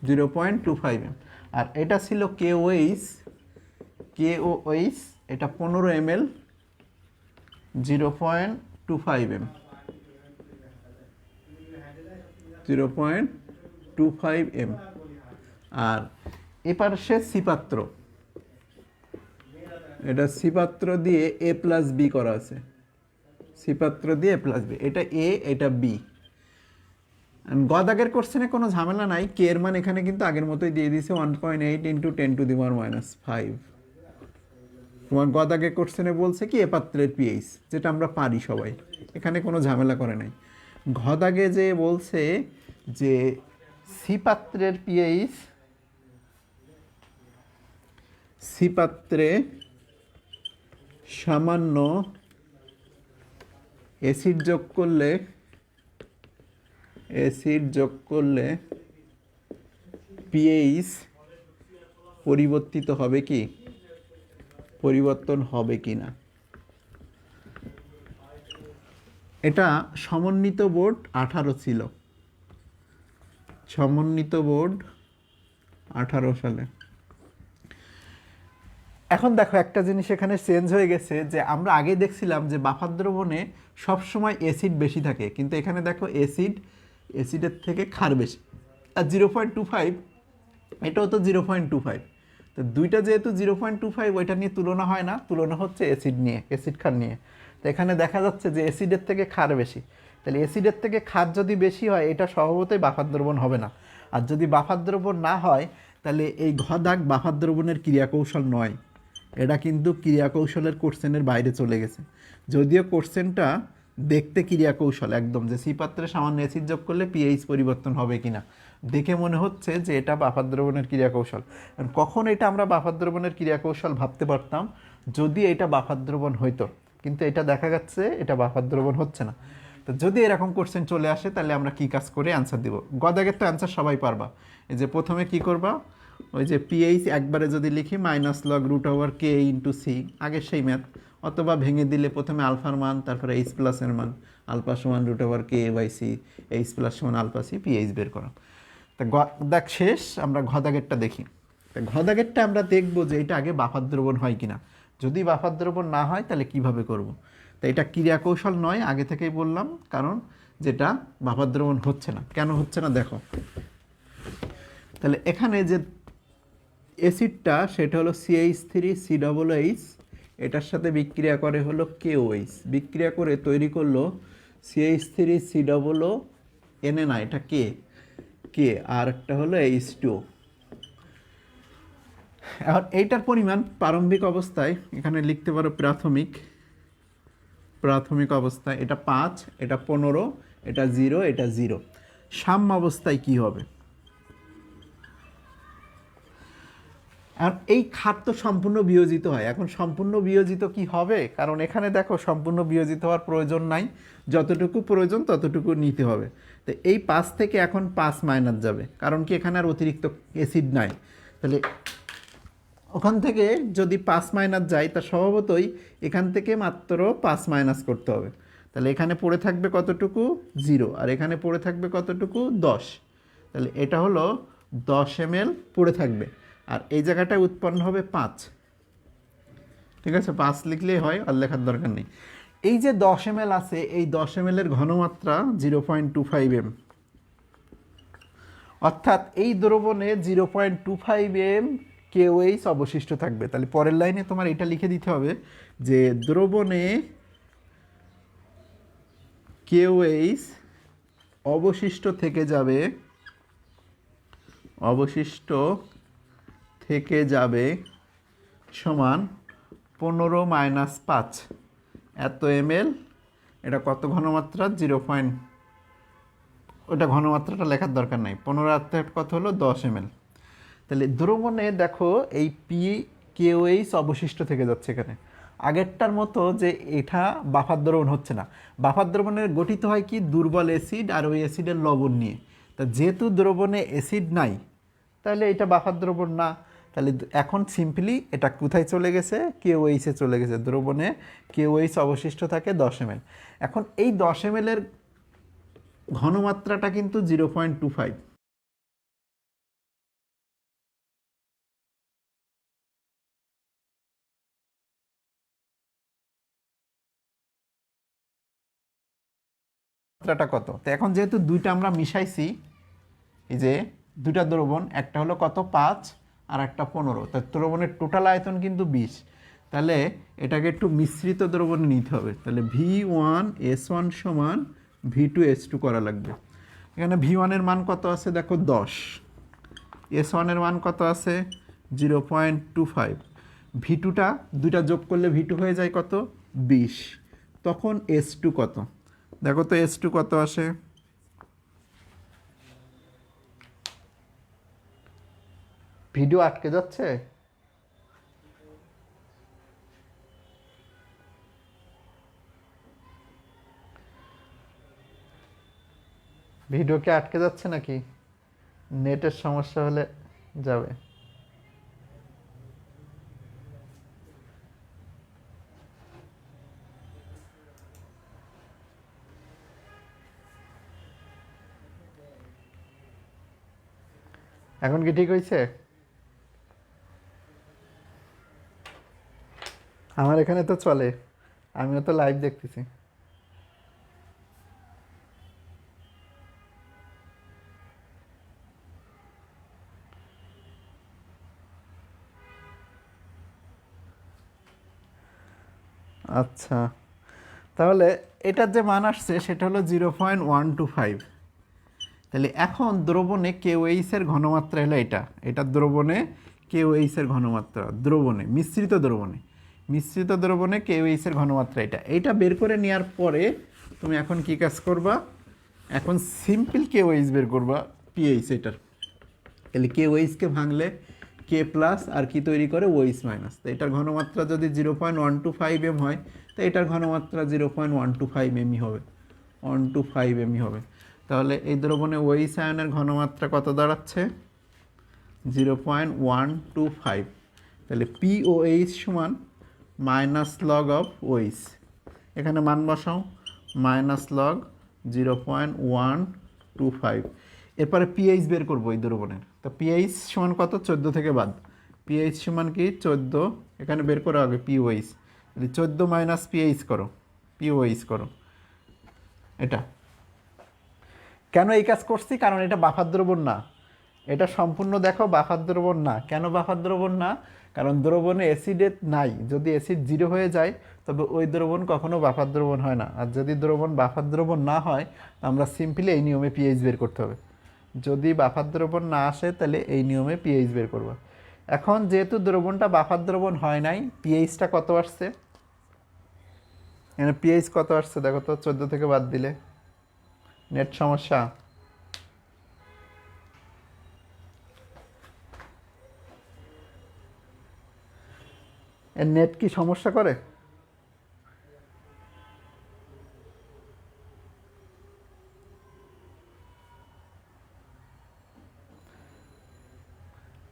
0.25 m। আর এটা ছিল KOH, এটা 15 ml, 0.25 m, 0.25 m। আর এপার সে সিপাত্র, এটা সিপাত্র দিয়ে A+B করা আছে, সিপাত্র দিয়ে A+B, এটা A, এটা B। গদাগের কোশ্চেনে কোনো ঝামেলা নাই, কে এর মান এখানে কিন্তু আগের মতোই দিয়ে দিয়েছে 1.8 × 10⁻⁵। তোমার গদাগের কোশ্চেনে বলছে কি এ পাত্রের পিএইচ, যেটা আমরা পারি সবাই, এখানে কোনো ঝামেলা করে নাই। ঘদাগে যে বলছে যে সি পাত্রের পিএইচ, সি পাত্রে সামান্য অ্যাসিড যোগ করলে পিএইচ পরিবর্তন হবে কি না। এটা সমন্বিত বোর্ড 18 ছিল, সমন্বিত বোর্ড 18 সালে। এখন দেখো একটা জিনিস এখানে চেঞ্জ হয়ে গেছে, যে আমরা আগে দেখছিলাম যে বাফার দ্রবণে সবসময় অ্যাসিড বেশি থাকে, কিন্তু এখানে দেখো অ্যাসিডের থেকে ক্ষার বেশি। আর 0.25, এটাও তো 0.25, তো দুইটা যেহেতু 0.25, ওইটা নিয়ে তুলনা হয় না, তুলনা হচ্ছে অ্যাসিড ক্ষার নিয়ে। তো এখানে দেখা যাচ্ছে যে অ্যাসিডের থেকে ক্ষার বেশি, তাহলে অ্যাসিডের থেকে ক্ষার যদি বেশি হয়, এটা স্বভাবতই বাফার দ্রবণ হবে না। আর যদি বাফার দ্রবণ না হয়, তাহলে এই ঘদাগ বাফার দ্রবণের ক্রিয়াকৌশল নয়, এটা কিন্তু ক্রিয়াকৌশলের কোশ্চেনের বাইরে চলে গেছে। যদিও কোশ্চেনটা দেখতে ক্রিয়াকৌশল একদম, যে সি পাত্রে সামান্য অ্যাসিড যোগ করলে পিএইচ পরিবর্তন হবে কিনা, দেখে মনে হচ্ছে যে এটা বাফার দ্রবণের ক্রিয়াকৌশল। কখন এটা আমরা বাফার দ্রবণের ক্রিয়াকৌশল ভাবতে পারতাম, যদি এটা বাফার দ্রবণ হইতো, কিন্তু এটা দেখা যাচ্ছে এটা বাফার দ্রবণ হচ্ছে না। তো যদি এরকম কোশ্চেন চলে আসে, তাহলে আমরা কি কাজ করে অ্যান্সার দিব। গদাগের তো অ্যান্সার সবাই পারবা। এই যে প্রথমে কি করবা, ওই যে পিএইচ একবারে যদি লিখি -log√k × c, আগে সেই ম্যাথ, অথবা ভেঙে দিলে প্রথমে আলফার মান, তারপরে H+ এর মান, আলফা সমান √k/c, H+ সমান α/c, পিএইচ বের করা। তা দেখ শেষ, আমরা ঘদাগেরটা দেখি। তা ঘদাগেরটা আমরা দেখব যে এটা আগে বাফার দ্রবণ হয় কিনা। যদি বাফার দ্রবণ না হয়, তাহলে কিভাবে করব। তা এটা ক্রিয়াকৌশল নয়, আগে থেকেই বললাম, কারণ যেটা বাফার দ্রবণ হচ্ছে না। কেন হচ্ছে না দেখো, তাহলে এখানে যে অ্যাসিডটা সেটা হলো CH3COH, এটার সাথে বিক্রিয়া করে হলো KOH, বিক্রিয়া করে তৈরি করলো CH3COO, না এটা কে, আর একটা হলো H2O। এখন এইটার পরিমাণ প্রারম্ভিক অবস্থায় এখানে লিখতে পারো প্রাথমিক অবস্থায় এটা 5, এটা 15, এটা 0, এটা 0। সাম্য অবস্থায় কি হবে। আর এই ক্ষার তো সম্পূর্ণ বিয়োজিত হয়। এখন সম্পূর্ণ বিয়োজিত কি হবে, কারণ এখানে দেখো সম্পূর্ণ বিয়োজিত হওয়ার প্রয়োজন নাই, যতটুকু প্রয়োজন ততটুকু নিতে হবে। তো এই 5 থেকে এখন 5 মাইনাস যাবে, কারণ কি এখানে আর অতিরিক্ত অ্যাসিড নাই। তাহলে ওখান থেকে যদি 5 মাইনাস যায়, তা স্বভাবতই এখান থেকে মাত্র 5 মাইনাস করতে হবে। তাহলে এখানে পড়ে থাকবে কতটুকু, 0, আর এখানে পড়ে থাকবে কতটুকু, 10। তাহলে এটা হলো 10 ml পড়ে থাকবে, আর এই জায়গাটায় উৎপন্ন হবে 5। ঠিক আছে, 5 লিখলেই হয়, আর লেখার দরকার নেই। এই যে 10 ml আছে, এই 10 ml এর ঘনমাত্রা 0.25 m, অর্থাৎ এই দ্রবণে 0.25 m KOH অবশিষ্ট থাকবে। তাহলে পরের লাইনে তোমার এটা লিখে দিতে হবে যে দ্রবণে KOH অবশিষ্ট থেকে যাবে সমান 15 - 5 এত ml। এটা কত ঘনমাত্রা? 0. ওটা ঘনমাত্রাটা লেখার দরকার নাই। 15 কত হলো? 10 ml। তাহলে দ্রবণে দেখো এই PKOH অবশিষ্ট থেকে যাচ্ছে এখানে। আগেরটার মতো যে এটা বাফার দ্রবণ হচ্ছে না। বাফার দ্রবণের গঠিত হয় কি? দুর্বল অ্যাসিড আর ওই অ্যাসিডের লবণ নিয়ে। তা যেহেতু দ্রবণে অ্যাসিড নাই, তাহলে এটা বাফার দ্রবণ না। তাহলে এখন সিম্পলি এটা কোথায় চলে গেছে? KOH চলে গেছে। দ্রবণে KOH অবশিষ্ট থাকে 10 ml। এখন এই 10 ml এর ঘনমাত্রাটা কিন্তু 0.25। মাত্রাটা কত? তো এখন যেহেতু দুইটা আমরা মিশাইছি, এই যে দুইটা দ্রবণ, একটা হলো কত? 5 আর একটা 15। তা দ্রবণের টোটাল আয়তন কিন্তু 20। তাহলে এটাকে একটু মিশ্রিত দ্রবণে নিতে হবে। তাহলে V1S1 সমান V2S2 করা লাগবে। এখানে V1 এর মান কত আছে দেখো? 10। S1 এর মান কত আছে? 0.25। V2টা দুইটা যোগ করলে V2 হয়ে যায় কত? 20। তখন S2 কত? দেখো তো S2 কত আসে? ভিডিও আটকে যাচ্ছে? ভিডিও কি আটকে যাচ্ছে নাকি? নেটের সমস্যা হলে যাবে। এখন কি ঠিক হয়েছে? আমার এখানে তো চলে, আমিও তো লাইভ দেখতেছি। আচ্ছা, তাহলে এটার যে মান আসছে সেটা হলো 0.125। তাহলে এখন দ্রবণে KOH এর ঘনমাত্রা হলো এটা। এটা দ্রবণে KOH এর ঘনমাত্রা। দ্রবণে মিশ্রিত দ্রবণে KOH এর ঘনমাত্রা এটা। এইটা বের করে নেওয়ার পরে তুমি এখন কি কাজ করবা? এখন সিম্পল KOH বের করবা PH এটার। তাহলে KOH-কে ভাঙলে K প্লাস আর কি তৈরি করে? OH minus. তো এটার ঘনমাত্রা যদি 0.125 m হয়, তো এটার ঘনমাত্রা 0.125 mE হবে, 125 mE হবে। তাহলে এই দ্রবণে OH আয়নের ঘনমাত্রা কত দাঁড়াচ্ছে? 0.125। তাহলে POH সমান মাইনাস লগ অফ OH। এখানে মান বসাও, মাইনাস লগ 0.125। এরপরে পিএইচ বের করবো এই দ্রবণের। তো পিএইচ সমান কত? 14 থেকে বাদ। পিএইচ সমান কি? 14। এখানে বের করো আগে পিওএইচ। 14 মাইনাস পিএইচ করো, পিওএইচ করো। এটা কেন এই কাজ করছি? কারণ এটা বাফার দ্রবণ না। এটা সম্পূর্ণ দেখো বাফার দ্রবণ না। কেন বাফার দ্রবণ না? কারণ দ্রবণে অ্যাসিডের নাই। যদি অ্যাসিড 0 হয়ে যায় তবে ওই দ্রবণ কখনো বাফার দ্রবণ হয় না। আর যদি দ্রবণ বাফার দ্রবণ না হয়, আমরা সিম্পলি এই নিয়মে পিএইচ বের করতে হবে। যদি বাফার দ্রবণ না আসে তাহলে এই নিয়মে পিএইচ বের করবো। এখন যেহেতু দ্রবণটা বাফার দ্রবণ হয় নাই, পিএইচটা কত আসছে? এখানে পিএইচ কত আসছে দেখো তো, 14 থেকে বাদ দিলে। নেট সমস্যা? এর নেট কি সমস্যা করে?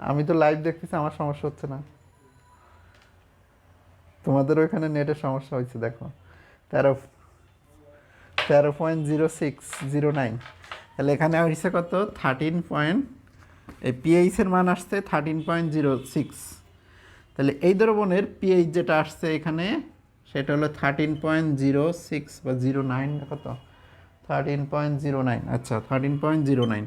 আমি তো লাইভ দেখতেছি, আমার সমস্যা হচ্ছে না। তোমাদের ওইখানে নেটের সমস্যা হয়েছে দেখো। 13.0609। তাহলে এখানে হয়েছে কত? 13 এই পিএইচের মান আসছে 13.06। তাহলে এই দ্রবণের পিএইচ যেটা আসছে এখানে সেটা হলো 13.06 বা 09, কত? 13.09। আচ্ছা, 13.09।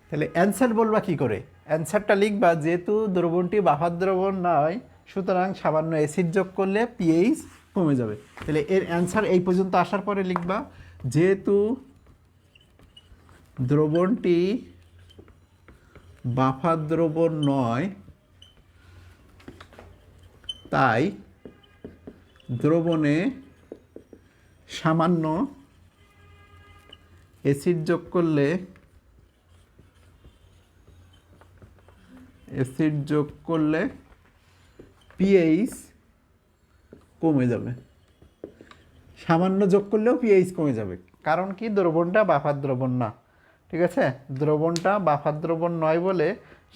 তাহলে অ্যান্সার বলবা কি করে? অ্যান্সারটা লিখবা, যেহেতু দ্রবণটি বাফার দ্রবণ নয়, সুতরাং সামান্য অ্যাসিড যোগ করলে পিএইচ কমে যাবে। তাহলে এর অ্যান্সার এই পর্যন্ত আসার পরে লিখবা, যেহেতু দ্রবণটি বাফার দ্রবণ নয়, তাই দ্রবণে সামান্য অ্যাসিড যোগ করলে পিএইচ কমে যাবে। সামান্য যোগ করলেও পিএইচ কমে যাবে, কারণ কি দ্রবণটা বাফার দ্রবণ না। ঠিক আছে, দ্রবণটা বাফার দ্রবণ নয় বলে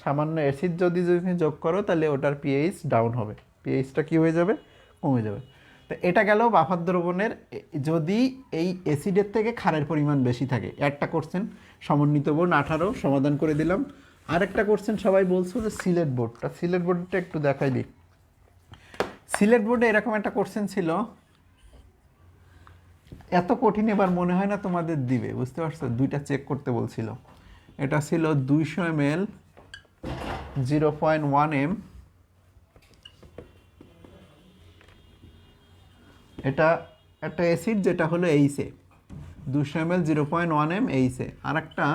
সামান্য অ্যাসিড যদি যোগ করো তাহলে ওটার পিএইচ ডাউন হবে, পিএইচটা কি হয়ে যাবে, কমে যাবে। তো এটা গেল বাফার দ্রবণের যদি এই অ্যাসিডের থেকে ক্ষারের পরিমাণ বেশি থাকে। একটা কোশ্চেন সমন্বিত বোর্ড 18 সমাধান করে দিলাম। আরেকটা কোশ্চেন সবাই বলছো যে সিলেট বোর্ডটা একটু দেখাই দিই। সিলেট বোর্ডে এরকম একটা কোশ্চেন ছিল, এত কঠিন এবার মনে হয় না তোমাদের দিবে, বুঝতে পারছো? দুইটা চেক করতে বলছিল। এটা ছিল 200 ml 0.1 m, এটা একটা অ্যাসিড যেটা হলো এইচে, 200 ml 0.1 m এইচে। আর একটা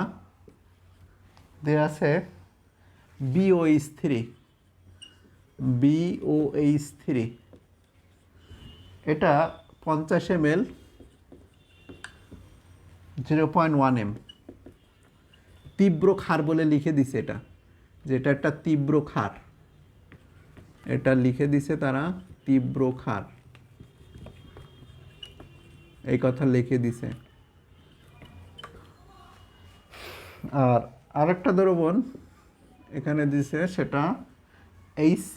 দেয়া আছে BOH3, এটা 50 ml 0.1 m। তীব্র ক্ষার বলে লিখে দিছে এটা, যেটা একটা তীব্র ক্ষার, এটা লিখে দিছে তারা তীব্র ক্ষার, এই কথা লিখে দিছে। আর আরেকটা দ্রবণ এখানে দিছে, সেটা HC,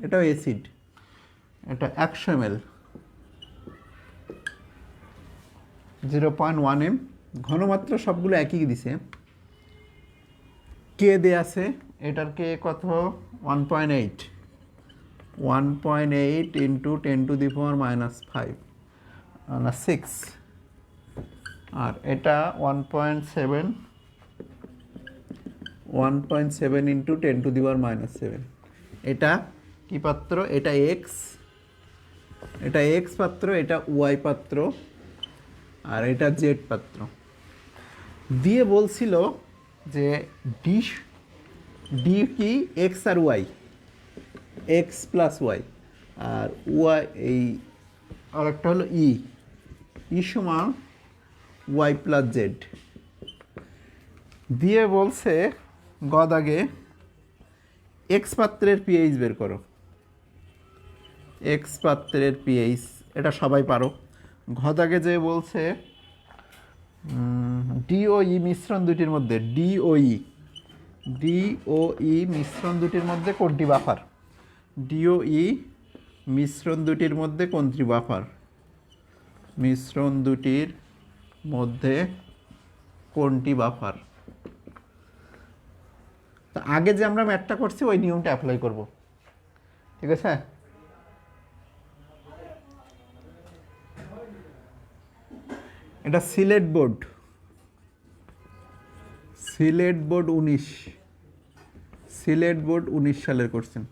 এটাও অ্যাসিড, এটা 100 ml 0.1 m। ঘনমাত্রা সবগুলো একই দিছে। কে দেয়া আছে, এটার কে কত, 1.8 ইন্টু 10⁻⁵ না 6, আর এটা 1.7 ইন্টু 10⁻⁷। এটা কি পাত্র, এটা এক্স পাত্র, এটা ওয়াই পাত্র, আর এটা জেড পাত্র। দিয়ে বলছিল যে ডি কি, এক্স আর ওয়াই, এক্স প্লাস ওয়াই, আর ওয়াই এই আরেকটা হলো ই সমান ওয়াই প্লাস জেড। দিয়ে বলছে গদাগে এক্স পাত্রের পিএইচ বের করো। এক্স পাত্রের পিএইচ এটা সবাই পারো। ঘদাগে যে বলছে ডিওই মিশ্রণ দুটির মধ্যে, ডিওই মিশ্রণ দুটির মধ্যে কোনটি বাফার, ডিওই মিশ্রণ দুটির মধ্যে কোনটি বাফার, মিশ্রণ দুটির মধ্যে কোনটি বাফার। তো আগে যে আমরা ম্যাথটা করছি ওই নিয়মটা অ্যাপ্লাই করব, ঠিক আছে? এটা সিলেট বোর্ড 19 সালের কোশ্চেন।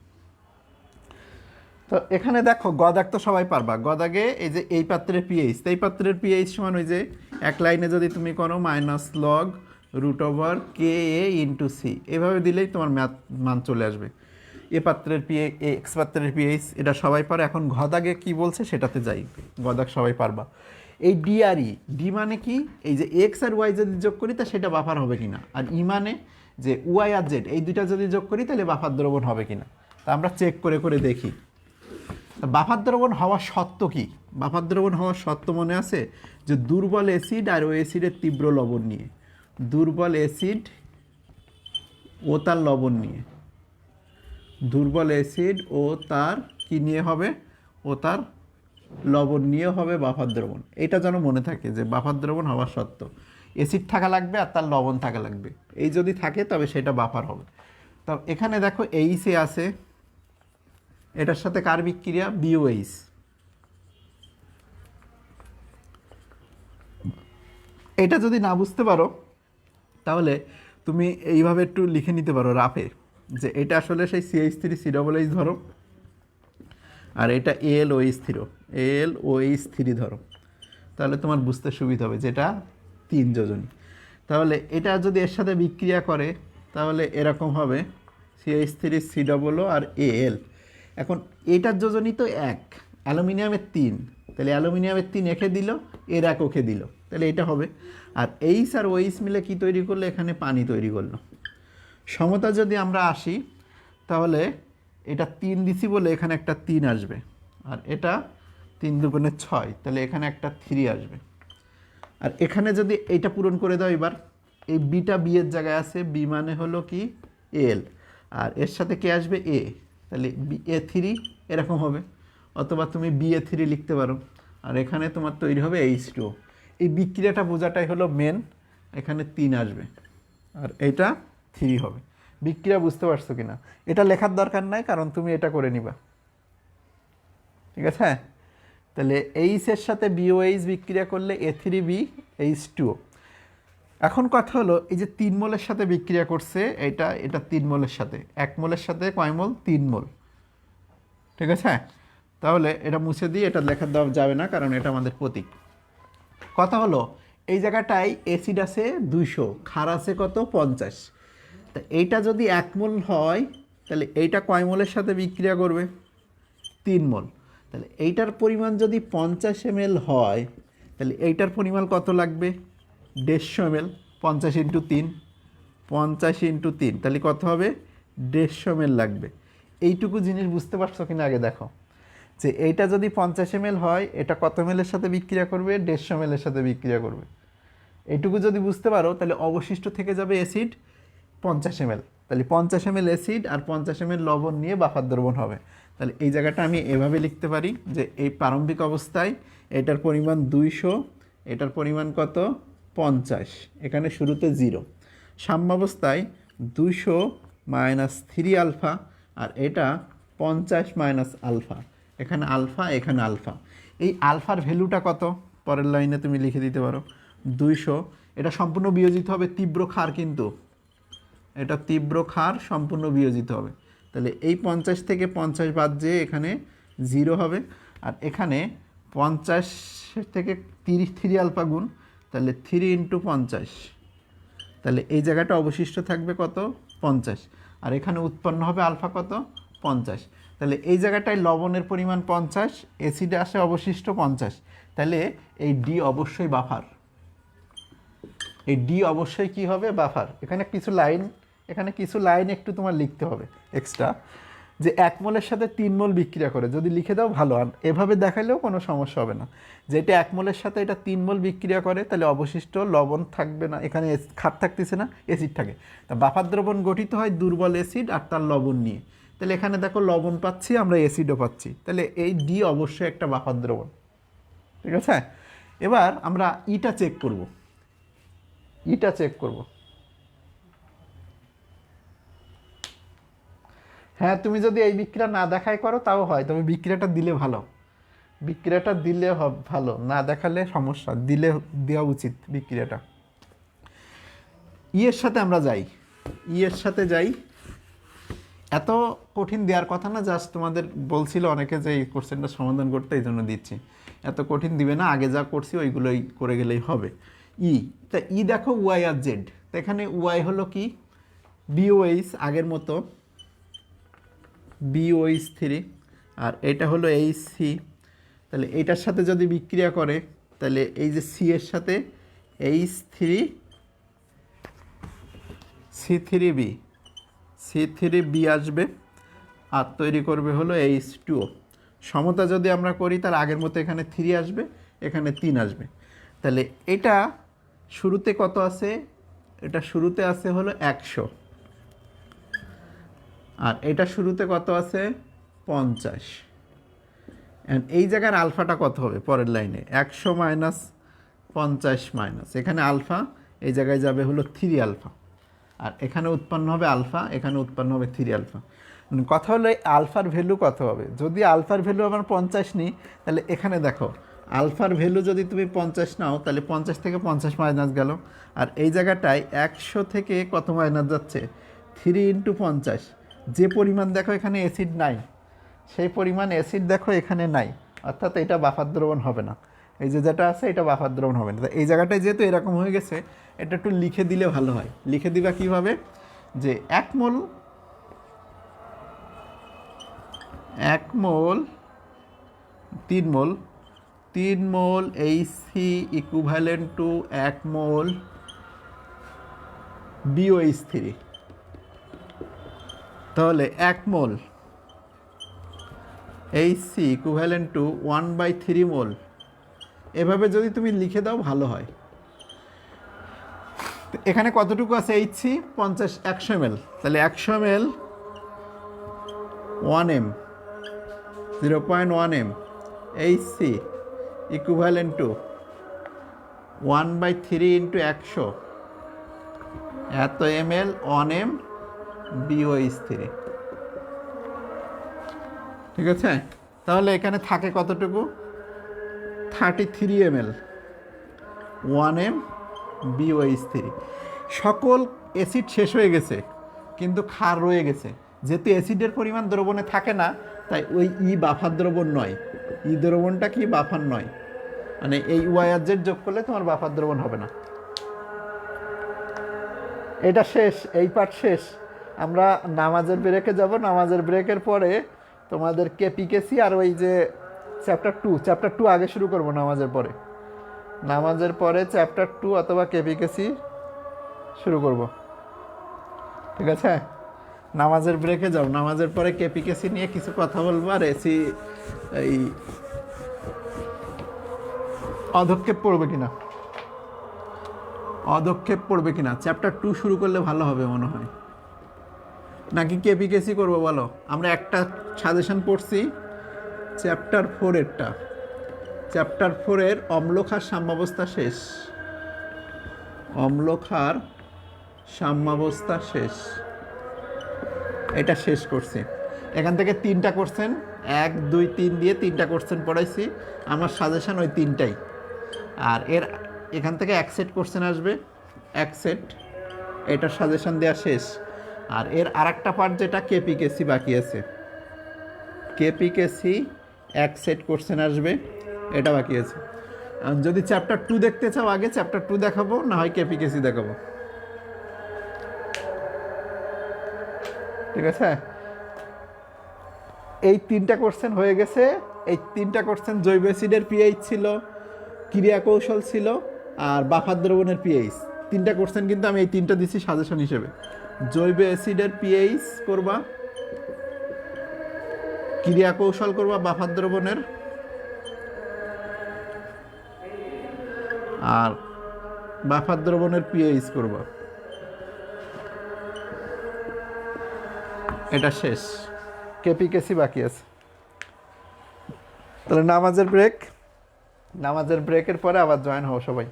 তো এখানে দেখো গদাগ তো সবাই পারবা। গদাগে এই যে এই পাত্রের পিএইচ, এই পাত্রের পিএইচ সমান ওই যে এক লাইনে যদি তুমি করো -log√Ka × C, এভাবে দিলেই তোমার ম্যাথ মান চলে আসবে। এ পাত্রের এক্স পাত্রের পিএইচ এটা সবাই পারে। এখন গদাগে কি বলছে সেটাতে যাই। গদাগ সবাই পারবা। এই ডি আর ডি মানে কি, এই যে এক্স আর ওয়াই যদি যোগ করি তা সেটা বাফার হবে কিনা, আর মানে যে ওয়াই আর জেড এই দুইটা যদি যোগ করি তাহলে বাফার দ্রবণ হবে কিনা। তা আমরা চেক করে করে দেখি বাফার দ্রবণ হওয়ার শর্ত কি। বাফার দ্রবণ হওয়ার শর্ত মনে আছে, যে দুর্বল অ্যাসিড আর ওই অ্যাসিডের তীব্র লবণ নিয়ে, দুর্বল অ্যাসিড ও তার লবণ নিয়ে, দুর্বল অ্যাসিড ও তার কি নিয়ে হবে, ও তার লবণ নিয়ে হবে বাফার দ্রবণ। এটা যেন মনে থাকে যে বাফার দ্রবণ হওয়ার শর্ত অ্যাসিড থাকা লাগবে আর তার লবণ থাকা লাগবে। এই যদি থাকে তবে সেটা বাফার হবে। তো এখানে দেখো এইচে আছে, এটার সাথে কার বিক্রিয়া, বিওএইচ। এটা যদি না বুঝতে পারো তাহলে তুমি এইভাবে একটু লিখে নিতে পারো রাফে, যে এটা আসলে সেই CH3COH ধরো, আর এটা AlOH ধরো, তাহলে তোমার বুঝতে সুবিধা হবে, যেটা 3 যোজনী। তাহলে এটা যদি এর সাথে বিক্রিয়া করে তাহলে এরকম হবে CH3COO আর Al। এখন এটার যোজনই তো এক, অ্যালুমিনিয়ামের 3, তাহলে অ্যালুমিনিয়ামের 3 একে দিল, এর এক ওকে দিল, তাহলে এটা হবে। আর এইচ আর ওইচ মিলে কি তৈরি করলো, এখানে পানি তৈরি করলো। সমতা যদি আমরা আসি তাহলে এটা 3 দিছি বলে এখানে একটা 3 আসবে, আর এটা 3 দুগুণে 6, তাহলে এখানে একটা 3 আসবে। আর এখানে যদি এইটা পূরণ করে দাও, এবার এই বিটা বি এর জায়গায় আছে, বি মানে হলো কি এল, আর এর সাথে কে আসবে এ, তাহলে A3 এরকম হবে, অথবা তুমি BA3 লিখতে পারো। আর এখানে তোমার তৈরি হবে H2O। এই বিক্রিয়াটা বোঝাটাই হলো মেন, এখানে 3 আসবে আর এটা 3 হবে। বিক্রিয়া বুঝতে পারছো কিনা, এটা লেখার দরকার নাই, কারণ তুমি এটা করে নিবা, ঠিক আছে। তাহলে এইচের সাথে BOH বিক্রিয়া করলে A3BH2O। এখন কথা হলো এই যে 3 মোলের সাথে বিক্রিয়া করছে, এটা 3 মোলের সাথে, 1 মোলের সাথে কয় মোল, 3 মোল, ঠিক আছে। তাহলে এটা মুছে দিয়ে এটা লেখা দেওয়া যাবে না, কারণ এটা আমাদের প্রতীক। কথা হলো এই জায়গাটায় অ্যাসিড আছে 200, ক্ষার আছে কত 50। তা এইটা যদি 1 মোল হয় তাহলে এইটা কয় মোলের সাথে বিক্রিয়া করবে, 3 মোল। তাহলে এইটার পরিমাণ যদি 50 ml হয় তাহলে এইটার পরিমাণ কত লাগবে, 150 ml। 50 × 3, 50 × 3, তাহলে কত হবে, 150 ml লাগবে। এইটুকু জিনিস বুঝতে পারছো কিনা আগে দেখো, যে এইটা যদি 50 ml হয় এটা কত মেলের সাথে বিক্রিয়া করবে, 150 ml সাথে বিক্রিয়া করবে। এইটুকু যদি বুঝতে পারো তাহলে অবশিষ্ট থেকে যাবে অ্যাসিড 50 ml। তাহলে 50 ml অ্যাসিড আর 50 ml লবণ নিয়ে বাফার দ্রবণ হবে। তাহলে এই জায়গাটা আমি এভাবে লিখতে পারি যে এই প্রারম্ভিক অবস্থায় এটার পরিমাণ 200, এটার পরিমাণ কত 50, এখানে শুরুতে 0। সাম্যাবস্থায় 200 - 3 আলফা, আর এটা 50 - আলফা, এখানে আলফা এখানে আলফা। এই আলফার ভ্যালুটা কত, পরের লাইনে তুমি লিখে দিতে পারো 200। এটা সম্পূর্ণ বিয়োজিত হবে, তীব্র ক্ষার কিন্তু, এটা তীব্র ক্ষার সম্পূর্ণ বিয়োজিত হবে। তাহলে এই 50 থেকে 50 বাদ যেয়ে এখানে 0 হবে, আর এখানে 50 থেকে 3 আলফা গুণ, তাহলে 3 × 50, তাহলে এই জায়গাটা অবশিষ্ট থাকবে কত 50, আর এখানে উৎপন্ন হবে আলফা কত 50। তাহলে এই জায়গাটায় লবণের পরিমাণ 50, অ্যাসিডে আসে অবশিষ্ট 50, তাহলে এই ডি অবশ্যই বাফার, এই ডি অবশ্যই কি হবে, বাফার। এখানে কিছু লাইন একটু তোমার লিখতে হবে এক্সট্রা, যে 1 মোলের সাথে 3 মোল বিক্রিয়া করে, যদি লিখে দাও ভালো, আর এভাবে দেখালেও কোনো সমস্যা হবে না। যে এটা 1 মোলের সাথে এটা 3 মোল বিক্রিয়া করে, তাহলে অবশিষ্ট লবণ থাকবে না, এখানে ক্ষার থাকতেছে না, অ্যাসিড থাকে। তা বাফার দ্রবণ গঠিত হয় দুর্বল অ্যাসিড আর তার লবণ নিয়ে। তাহলে এখানে দেখো লবণ পাচ্ছি আমরা, অ্যাসিডও পাচ্ছি, তাহলে এই ডি অবশ্যই একটা বাফার দ্রবণ, ঠিক আছে। এবার আমরা ইটা চেক করব, হ্যাঁ তুমি যদি এই বিক্রিয়া না দেখাই করো তাও হয়, তবে বিক্রিয়াটা দিলে ভালো, বিক্রিয়াটা দিলে ভালো, না দেখালে সমস্যা, দিলে দেওয়া উচিত বিক্রিয়াটা। ইয়ের সাথে আমরা যাই, ইয়ের সাথে যাই। এত কঠিন দেওয়ার কথা না, জাস্ট তোমাদের বলছিল অনেকে যে এই কোশ্চেনটা সমাধান করতে, এই জন্য দিচ্ছি। এত কঠিন দিবে না, আগে যা করছি ওইগুলোই করে গেলেই হবে। তা দেখো ওয়াই আর জেড, তো এখানে ওয়াই হলো কি BOH আগের মতো BOH3, আর এটা হলো HC। তাহলে এইটার সাথে যদি বিক্রিয়া করে তাহলে এই যে সি এর সাথে C3B আসবে, আর তৈরি করবে হলো H2O। সমতা যদি আমরা করি তার আগের মতো এখানে 3 আসবে, এখানে 3 আসবে। তাহলে এটা শুরুতে কত আছে, এটা শুরুতে আছে হলো 100, আর এটা শুরুতে কত আছে 50। এই জায়গার আলফাটা কত হবে পরের লাইনে, 100 - 50 এখানে আলফা, এই জায়গায় যাবে হলো 3 আলফা, আর এখানে উৎপন্ন হবে আলফা, এখানে উৎপন্ন হবে 3 আলফা। কথা হলো এই আলফার ভ্যালু কত হবে, যদি আলফার ভ্যালু আমার 50 নিই তাহলে এখানে দেখো আলফার ভ্যালু যদি তুমি 50 নাও তাহলে 50 থেকে 50 মাইনাস গেল, আর এই জায়গাটায় 100 থেকে কত মাইনাস যাচ্ছে 3 × 50। যে পরিমাণ দেখো এখানে অ্যাসিড নাই, সেই পরিমাণ অ্যাসিড দেখো এখানে নাই, অর্থাৎ এটা বাফার দ্রবণ হবে না। এই যে যেটা আছে এটা বাফার দ্রবণ হবে না। তো এই জায়গাটায় যেহেতু এরকম হয়ে গেছে, এটা একটু লিখে দিলে ভালো হয়। লিখে দিবা কিভাবে, যে 1 mole 3 mole HC equivalent to 1 mole BOH3। তাহলে 1 mole HC equivalent to 1/3 mole, এভাবে যদি তুমি লিখে দাও ভালো হয়। এখানে কতটুকু আছে এইচসি? 100 ml। তাহলে 100 ml 1m 0.1m HC equivalent to 1/3 into 100 এত ml 1m BOH3। ঠিক আছে? তাহলে এখানে থাকে কতটুকু? 33 ml 1m BOH3। সকল অ্যাসিড শেষ হয়ে গেছে, কিন্তু ক্ষার রয়ে গেছে। যেহেতু অ্যাসিডের পরিমাণ দ্রবণে থাকে না, তাই ওই বাফার দ্রবণ নয়। দ্রবণটা কি বাফার নয়, মানে এই OH যোগ করলে তোমার বাফার দ্রবণ হবে না। এটা শেষ, এই পার্ট শেষ। আমরা নামাজের ব্রেকে যাব। নামাজের ব্রেকের পরে তোমাদের কেপিকেসি আর ওই যে চ্যাপ্টার 2 আগে শুরু করব। নামাজের পরে চ্যাপ্টার 2 অথবা কেপিকেসি শুরু করব। ঠিক আছে? নামাজের ব্রেকে যাও। নামাজের পরে কেপিকেসি নিয়ে কিছু কথা বলবো, আর এই অধক্ষেপ পড়বে কিনা চ্যাপ্টার 2 শুরু করলে ভালো হবে মনে হয়, নাকি কেপিকেসি করবো বলো? আমরা একটা সাজেশন পড়ছি চ্যাপ্টার 4-এরটা। চ্যাপ্টার 4-এর অম্লক্ষার সাম্যাবস্থা শেষ। অম্লক্ষার সাম্যাবস্থা শেষ, এটা শেষ করছি। এখান থেকে 3টা কোশ্চেন, 1, 2, 3 দিয়ে 3টা কোশ্চেন পড়াইছি। আমার সাজেশন ওই 3টাই। আর এখান থেকে 1 সেট কোশ্চেন আসবে, 1 সেট। এটার সাজেশন দেওয়া শেষ। আর আরেকটা পার্ট যেটা কেপিকেসি বাকি আছে, কেপিকেসি 1 সেট কোশ্চেন আসবে, এটা বাকি আছে। যদি চ্যাপ্টার 2 দেখতে চাও আগে চ্যাপ্টার 2 দেখাবো, না হয় কেপিকেসি দেখাবো। ঠিক আছে? এই 3টা কোশ্চেন হয়ে গেছে। এই 3টা কোশ্চেন জৈব অ্যাসিডের পিএইচ ছিল, ক্রিয়া কৌশল ছিল, আর বাফার দ্রবণের পিএইচ। 3টা কোশ্চেন কিন্তু আমি এই 3টা দিচ্ছি সাজেশন হিসেবে। জৈব অ্যাসিডের পিএইচ করবা, ক্রিয়া কৌশল করবা বাফার দ্রবণের, আর বাফার দ্রবণের পিএইচ করবা। এটা শেষ, কেপিকেসি বাকি আছে। তাহলে নামাজের ব্রেকের পরে আবার জয়েন হও সবাই।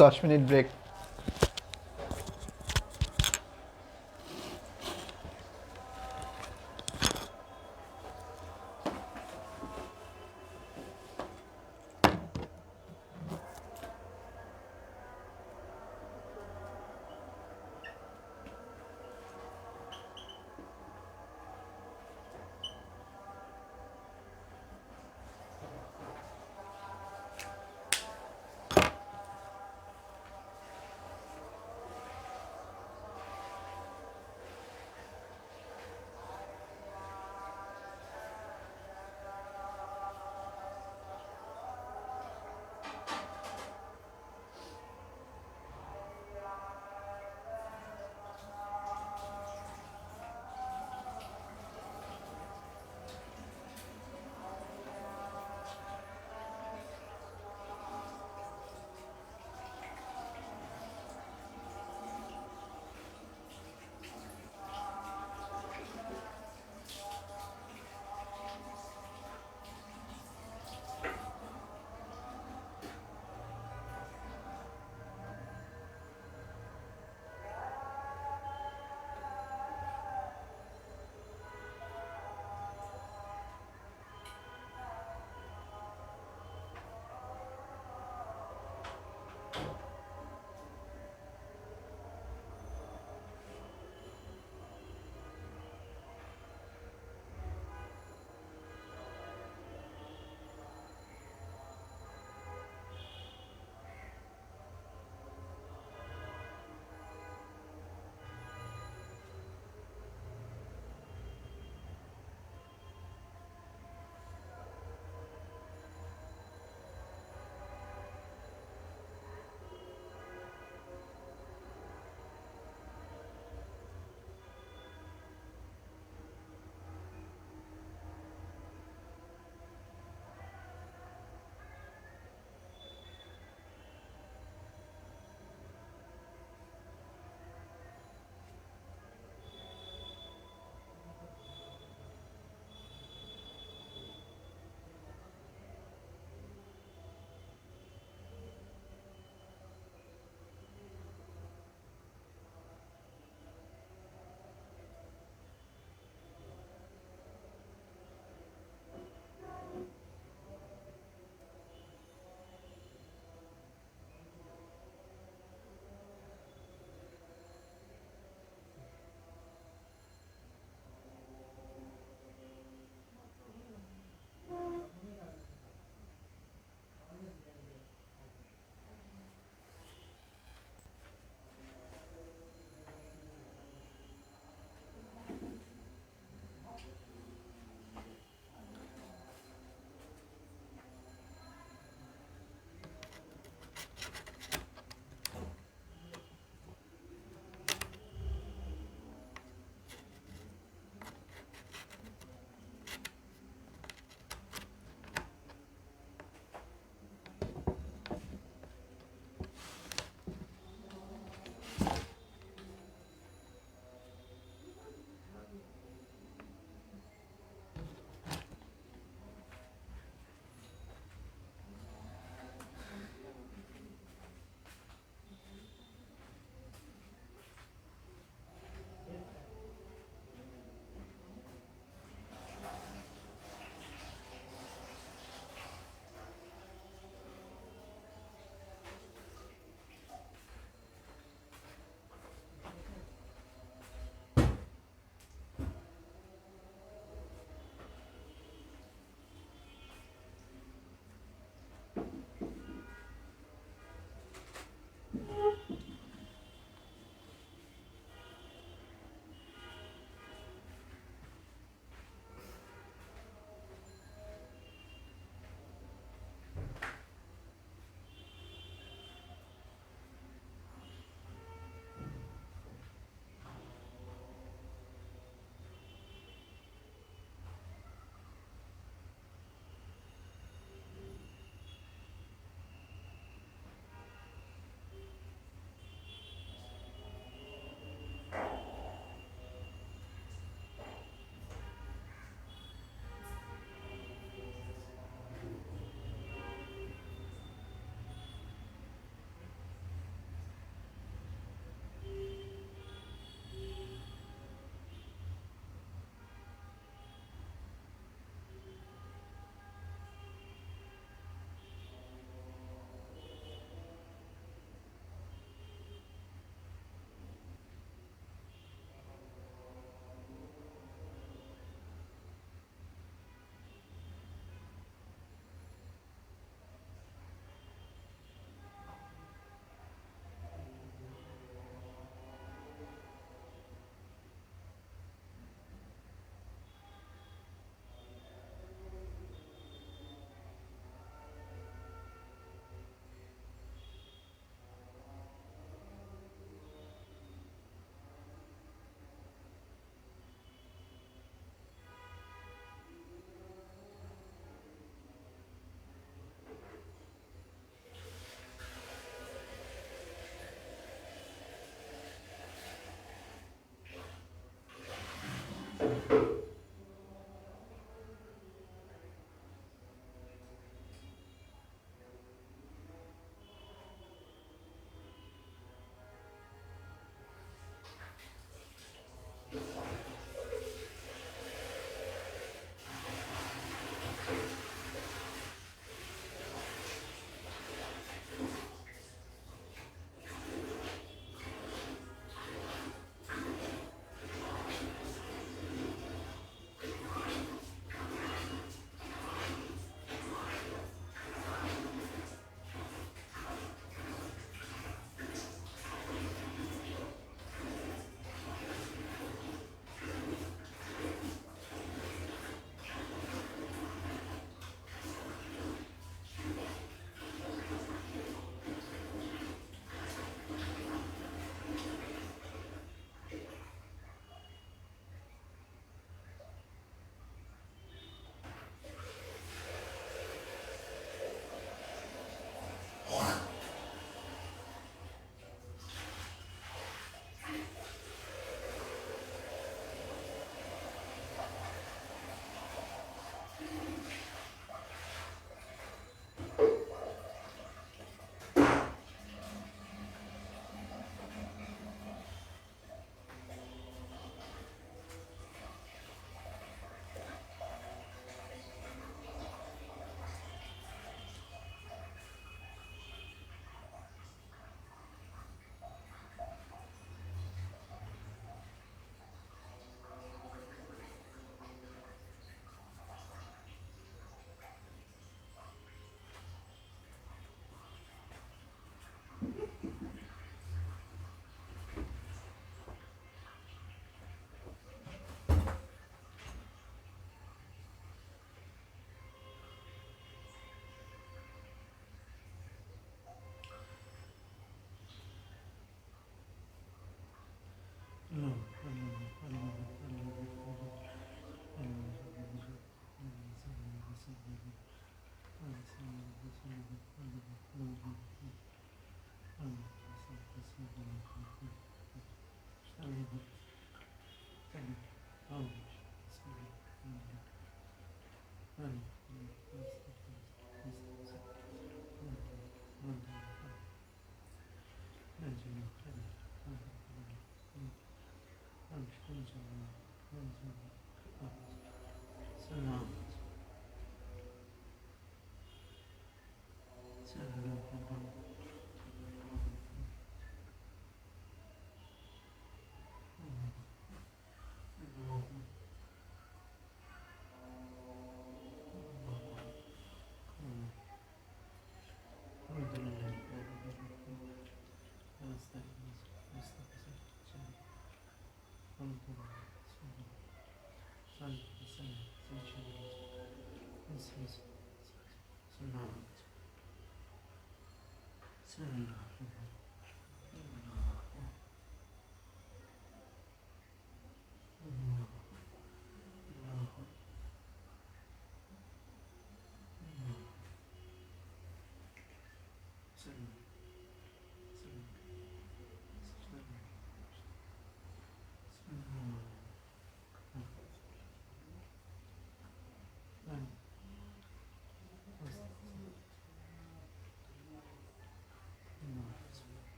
10 মিনিট ব্রেক।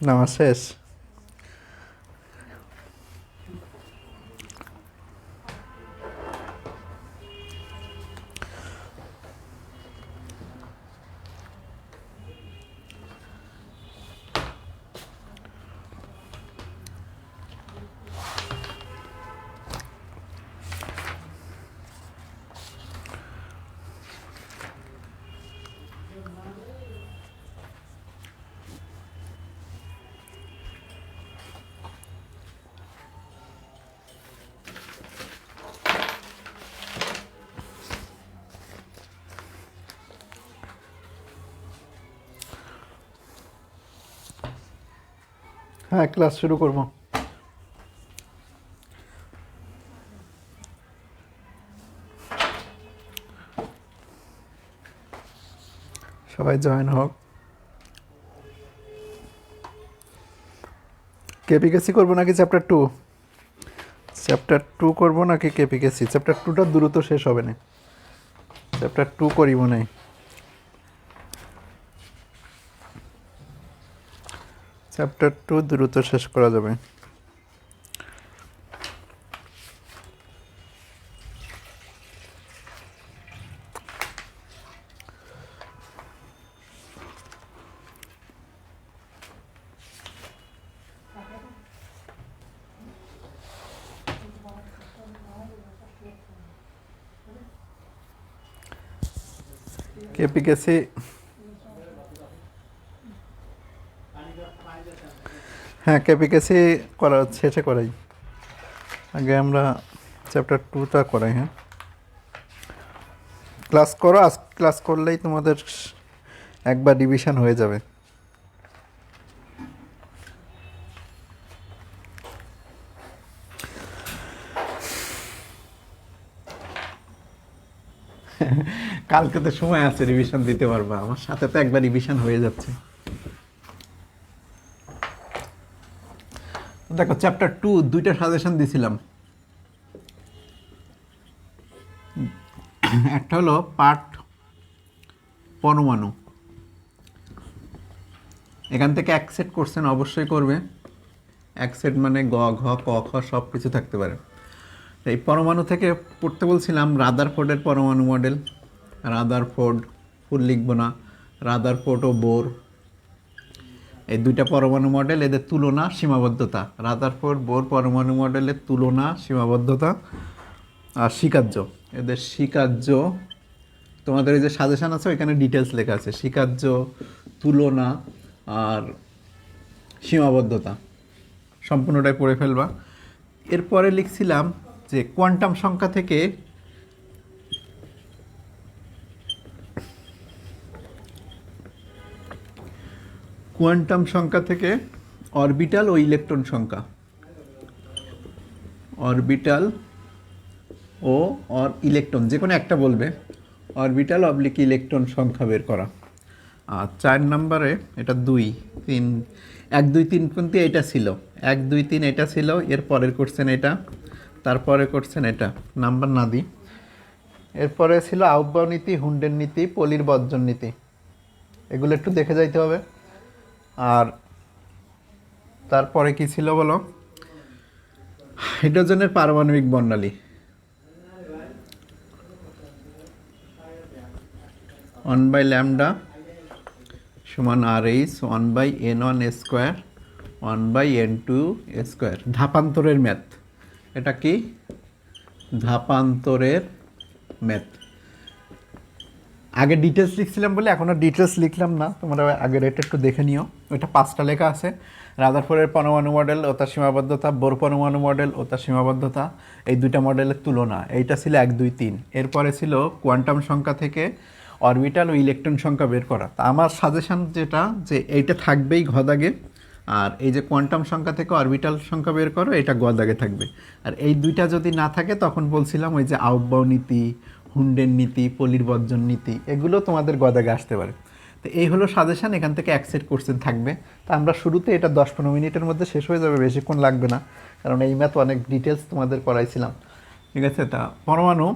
নামাজ শেষ? হ্যাঁ, ক্লাস শুরু করব। সবাই জয়েন হোক। কেপিকেসি করবো নাকি চ্যাপ্টার 2? চ্যাপ্টার 2 করবো নাকি কেপিকেসি? চ্যাপ্টার 2টা দ্রুত শেষ হবে না, চ্যাপ্টার 2 করিব নাই। চ্যাপ্টার 2 দ্রুত শেষ করা যাবে। কেপিকেসি, হ্যাঁ কেপিকেসি করা শেষে করাই, আগে আমরা চ্যাপ্টার 2টা করাই। হ্যাঁ, ক্লাস করো, আজ ক্লাস করলেই তোমাদের একবার রিভিশন হয়ে যাবে। কালকে তো সময় আছে, রিভিশন দিতে পারবা, আমার সাথে তো একবার রিভিশন হয়ে যাচ্ছে। দেখো চ্যাপ্টার 2 দুইটা সাজেশন দিছিলাম। একটা হলো পার্ট পরমাণু, এখান থেকে এক সেট কোশ্চেন অবশ্যই করবে। এক সেট মানে গ ঘ ক খ সব কিছু থাকতে পারে। এই পরমাণু থেকে পড়তে বলছিলাম রাদারফোর্ডের পরমাণু মডেল। রাদারফোর্ড ফুল লিখব না, রাদারফোর্ড ও বোর, এই দুইটা পরমাণু মডেল, এদের তুলনা সীমাবদ্ধতা। রাদারফোর্ড বোর পরমাণু মডেলের তুলনা সীমাবদ্ধতা আর স্বীকার্য, এদের স্বীকার্য তোমাদের এই যে সাজেশান আছে ওইখানে ডিটেলস লেখা আছে, স্বীকার্য, তুলনা আর সীমাবদ্ধতা সম্পূর্ণটাই পড়ে ফেলবা। এরপরে লিখছিলাম যে কোয়ান্টাম সংখ্যা থেকে অরবিটাল ও ইলেকট্রন সংখ্যা, অরবিটাল ও ইলেকট্রন যে কোনো একটা বলবে, অরবিটাল অবলিক ইলেকট্রন সংখ্যা বের করা। আর 4 নম্বরে এটা 2 3 1 2 3 কিন্তু এটা ছিল, 1 2 3 এটা ছিল, এর পরের কোশ্চেন এটা, তারপরে কোশ্চেন এটা, নাম্বার না দিই। এরপরে ছিল আউটবাউ নীতি, হুন্ডের নীতি, পলির বর্জন নীতি, এগুলো একটু দেখে যাইতে হবে। আর তারপরে কি ছিল বলো, হাইড্রোজেনের পারমাণবিক বর্ণালী, 1/λ সমান RH 1/n1 square 1/n2 square. ধাপান্তরের ম্যাথ, এটা কি ধাপান্তরের ম্যাথ। আগে ডিটেলস লিখছিলাম বলে এখন আর ডিটেলস লিখলাম না, তোমরা আগের এটা একটু দেখে নিও। ওইটা 5টা লেখা আছে, রাদারফোর্ডের পরমাণু মডেল ও তার সীমাবদ্ধতা, বোর পরমাণু মডেল ও তার সীমাবদ্ধতা, এই দুইটা মডেলের তুলনা, এইটা ছিল 1 2 3। এরপরে ছিল কোয়ান্টাম সংখ্যা থেকে অরবিটাল ও ইলেকট্রন সংখ্যা বের করা। তা আমার সাজেশন যেটা, যে এইটা থাকবেই ঘ দাগে, আর এই যে কোয়ান্টাম সংখ্যা থেকে অরবিটাল সংখ্যা বের করো, এটা গ দাগে থাকবে। আর এই দুইটা যদি না থাকে তখন বলছিলাম ওই যে আউটবাউ নীতি, হুন্ডের নীতি, পলির বর্জন নীতি, এগুলো তোমাদের গ দাগে আসতে পারে। তো এই হলো সাজেশন, এখান থেকে এক সেট কোশ্চেন থাকবে। তো আমরা শুরুতে এটা 10-15 মিনিটের মধ্যে শেষ হয়ে যাবে, বেশিক্ষণ লাগবে না, কারণ এই ম্যাথ অনেক ডিটেলস তোমাদের করাইছিলাম। ঠিক আছে, তা পরমাণু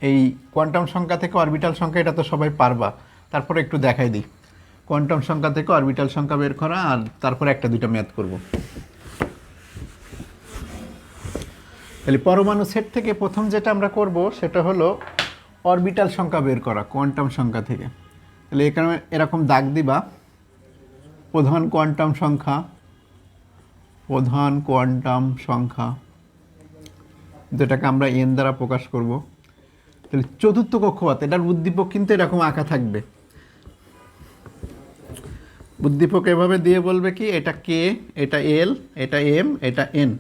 এই কোয়ান্টাম সংখ্যা থেকে অরবিটাল সংখ্যা, এটা তো সবাই পারবা, তারপরে একটু দেখাই দিই। কোয়ান্টাম সংখ্যা থেকে অরবিটাল সংখ্যা বের করা, আর তারপরে একটা দুইটা ম্যাথ করব। তাহলে পরমাণু সেট থেকে প্রথম যেটা আমরা করব সেটা হলো অরবিটাল সংখ্যা বের করা কোয়ান্টাম সংখ্যা থেকে। তাহলে এখানে এরকম দাগ দিবা, প্রধান কোয়ান্টাম সংখ্যা, প্রধান কোয়ান্টাম সংখ্যা, যেটাকে আমরা এন দ্বারা প্রকাশ করব। তাহলে চতুর্থ কক্ষপথ, এটার উদ্দীপক কিন্তু এরকম আঁকা থাকবে। উদ্দীপক এভাবে দিয়ে বলবে কি, এটা কে, এটা এল, এটা এম, এটা এন।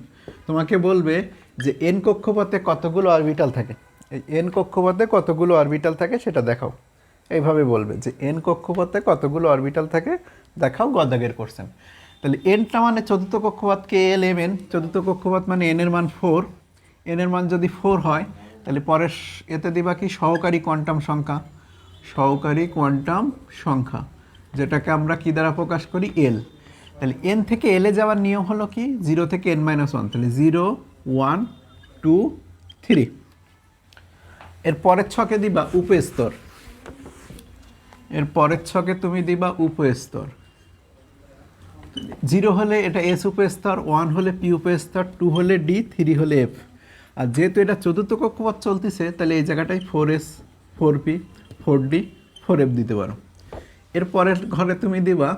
তোমাকে বলবে যে এন কক্ষপথে কতগুলো অরবিটাল থাকে, এই এন কক্ষপথে কতগুলো অরবিটাল থাকে সেটা দেখাও। এইভাবে বলবে যে এন কক্ষপথে কতগুলো অরবিটাল থাকে দেখাও, গদাগের কোশ্চেন। তাহলে এনটা মানে চতুর্থ কক্ষপথ, কে এল এম এন, চতুর্থ কক্ষপথ মানে এন এর মান 4। এন এর মান যদি 4 হয় তাহলে পরের এতে দিবা কি, সহকারী কোয়ান্টাম সংখ্যা, সহকারী কোয়ান্টাম সংখ্যা, যেটাকে আমরা কি দ্বারা প্রকাশ করি, এল। তাহলে এন থেকে এলে যাওয়ার নিয়ম হলো কি, 0 থেকে n-1, তাহলে 0 1 2 3। এর পরের ছকে দিবা উপস্তর, এর পরের ছকে তুমি দিবা উপস্তর। 0 হলে এটা এস উপস্তর, 1 হলে পি উপস্তর, 2 হলে ডি, 3 হলে এফ। আর যেহেতু এটা চতুর্থ কক্ষপথ চলতেছে, তাহলে এই জায়গাটায় 4s 4p 4d 4f দিতে পারো। এর পরের ঘরে তুমি দিবা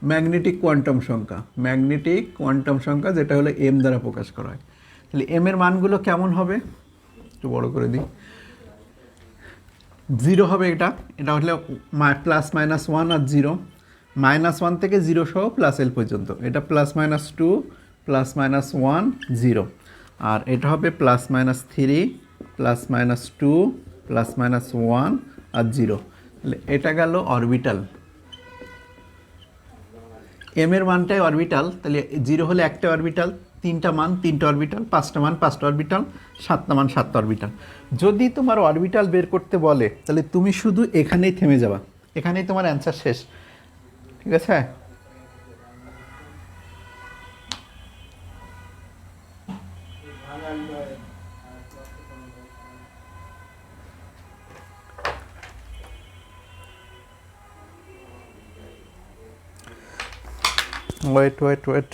ম্যাগনেটিক কোয়ান্টাম সংখ্যা, ম্যাগনেটিক কোয়ান্টাম সংখ্যা, যেটা হলো এম দ্বারা প্রকাশ করা হয়। তাহলে এম এর মানগুলো কেমন হবে, একটু বড় করে দিই। 0 হবে এটা, এটা হলে +-1 আর 0, -1 থেকে 0 সহ প্লাস এল পর্যন্ত, এটা +-2 +-1 0, আর এটা হবে +-3 +-2 +-1 আর 0। তাহলে এটা গেল অরবিটাল, এম এর মানটাই অরবিটাল। তাহলে 0 হলে একটা অরবিটাল, 3টা মান 3টা অরবিটাল, 5টা মান 5টা অরবিটাল, 7টা মান 7টা অরবিটাল। যদি তোমার অরবিটাল বের করতে বলে তাহলে তুমি শুধু এখানেই থেমে যাবা, এখানেই তোমার অ্যান্সার শেষ। ঠিক আছে, ওয়েট ওয়েট ওয়েট।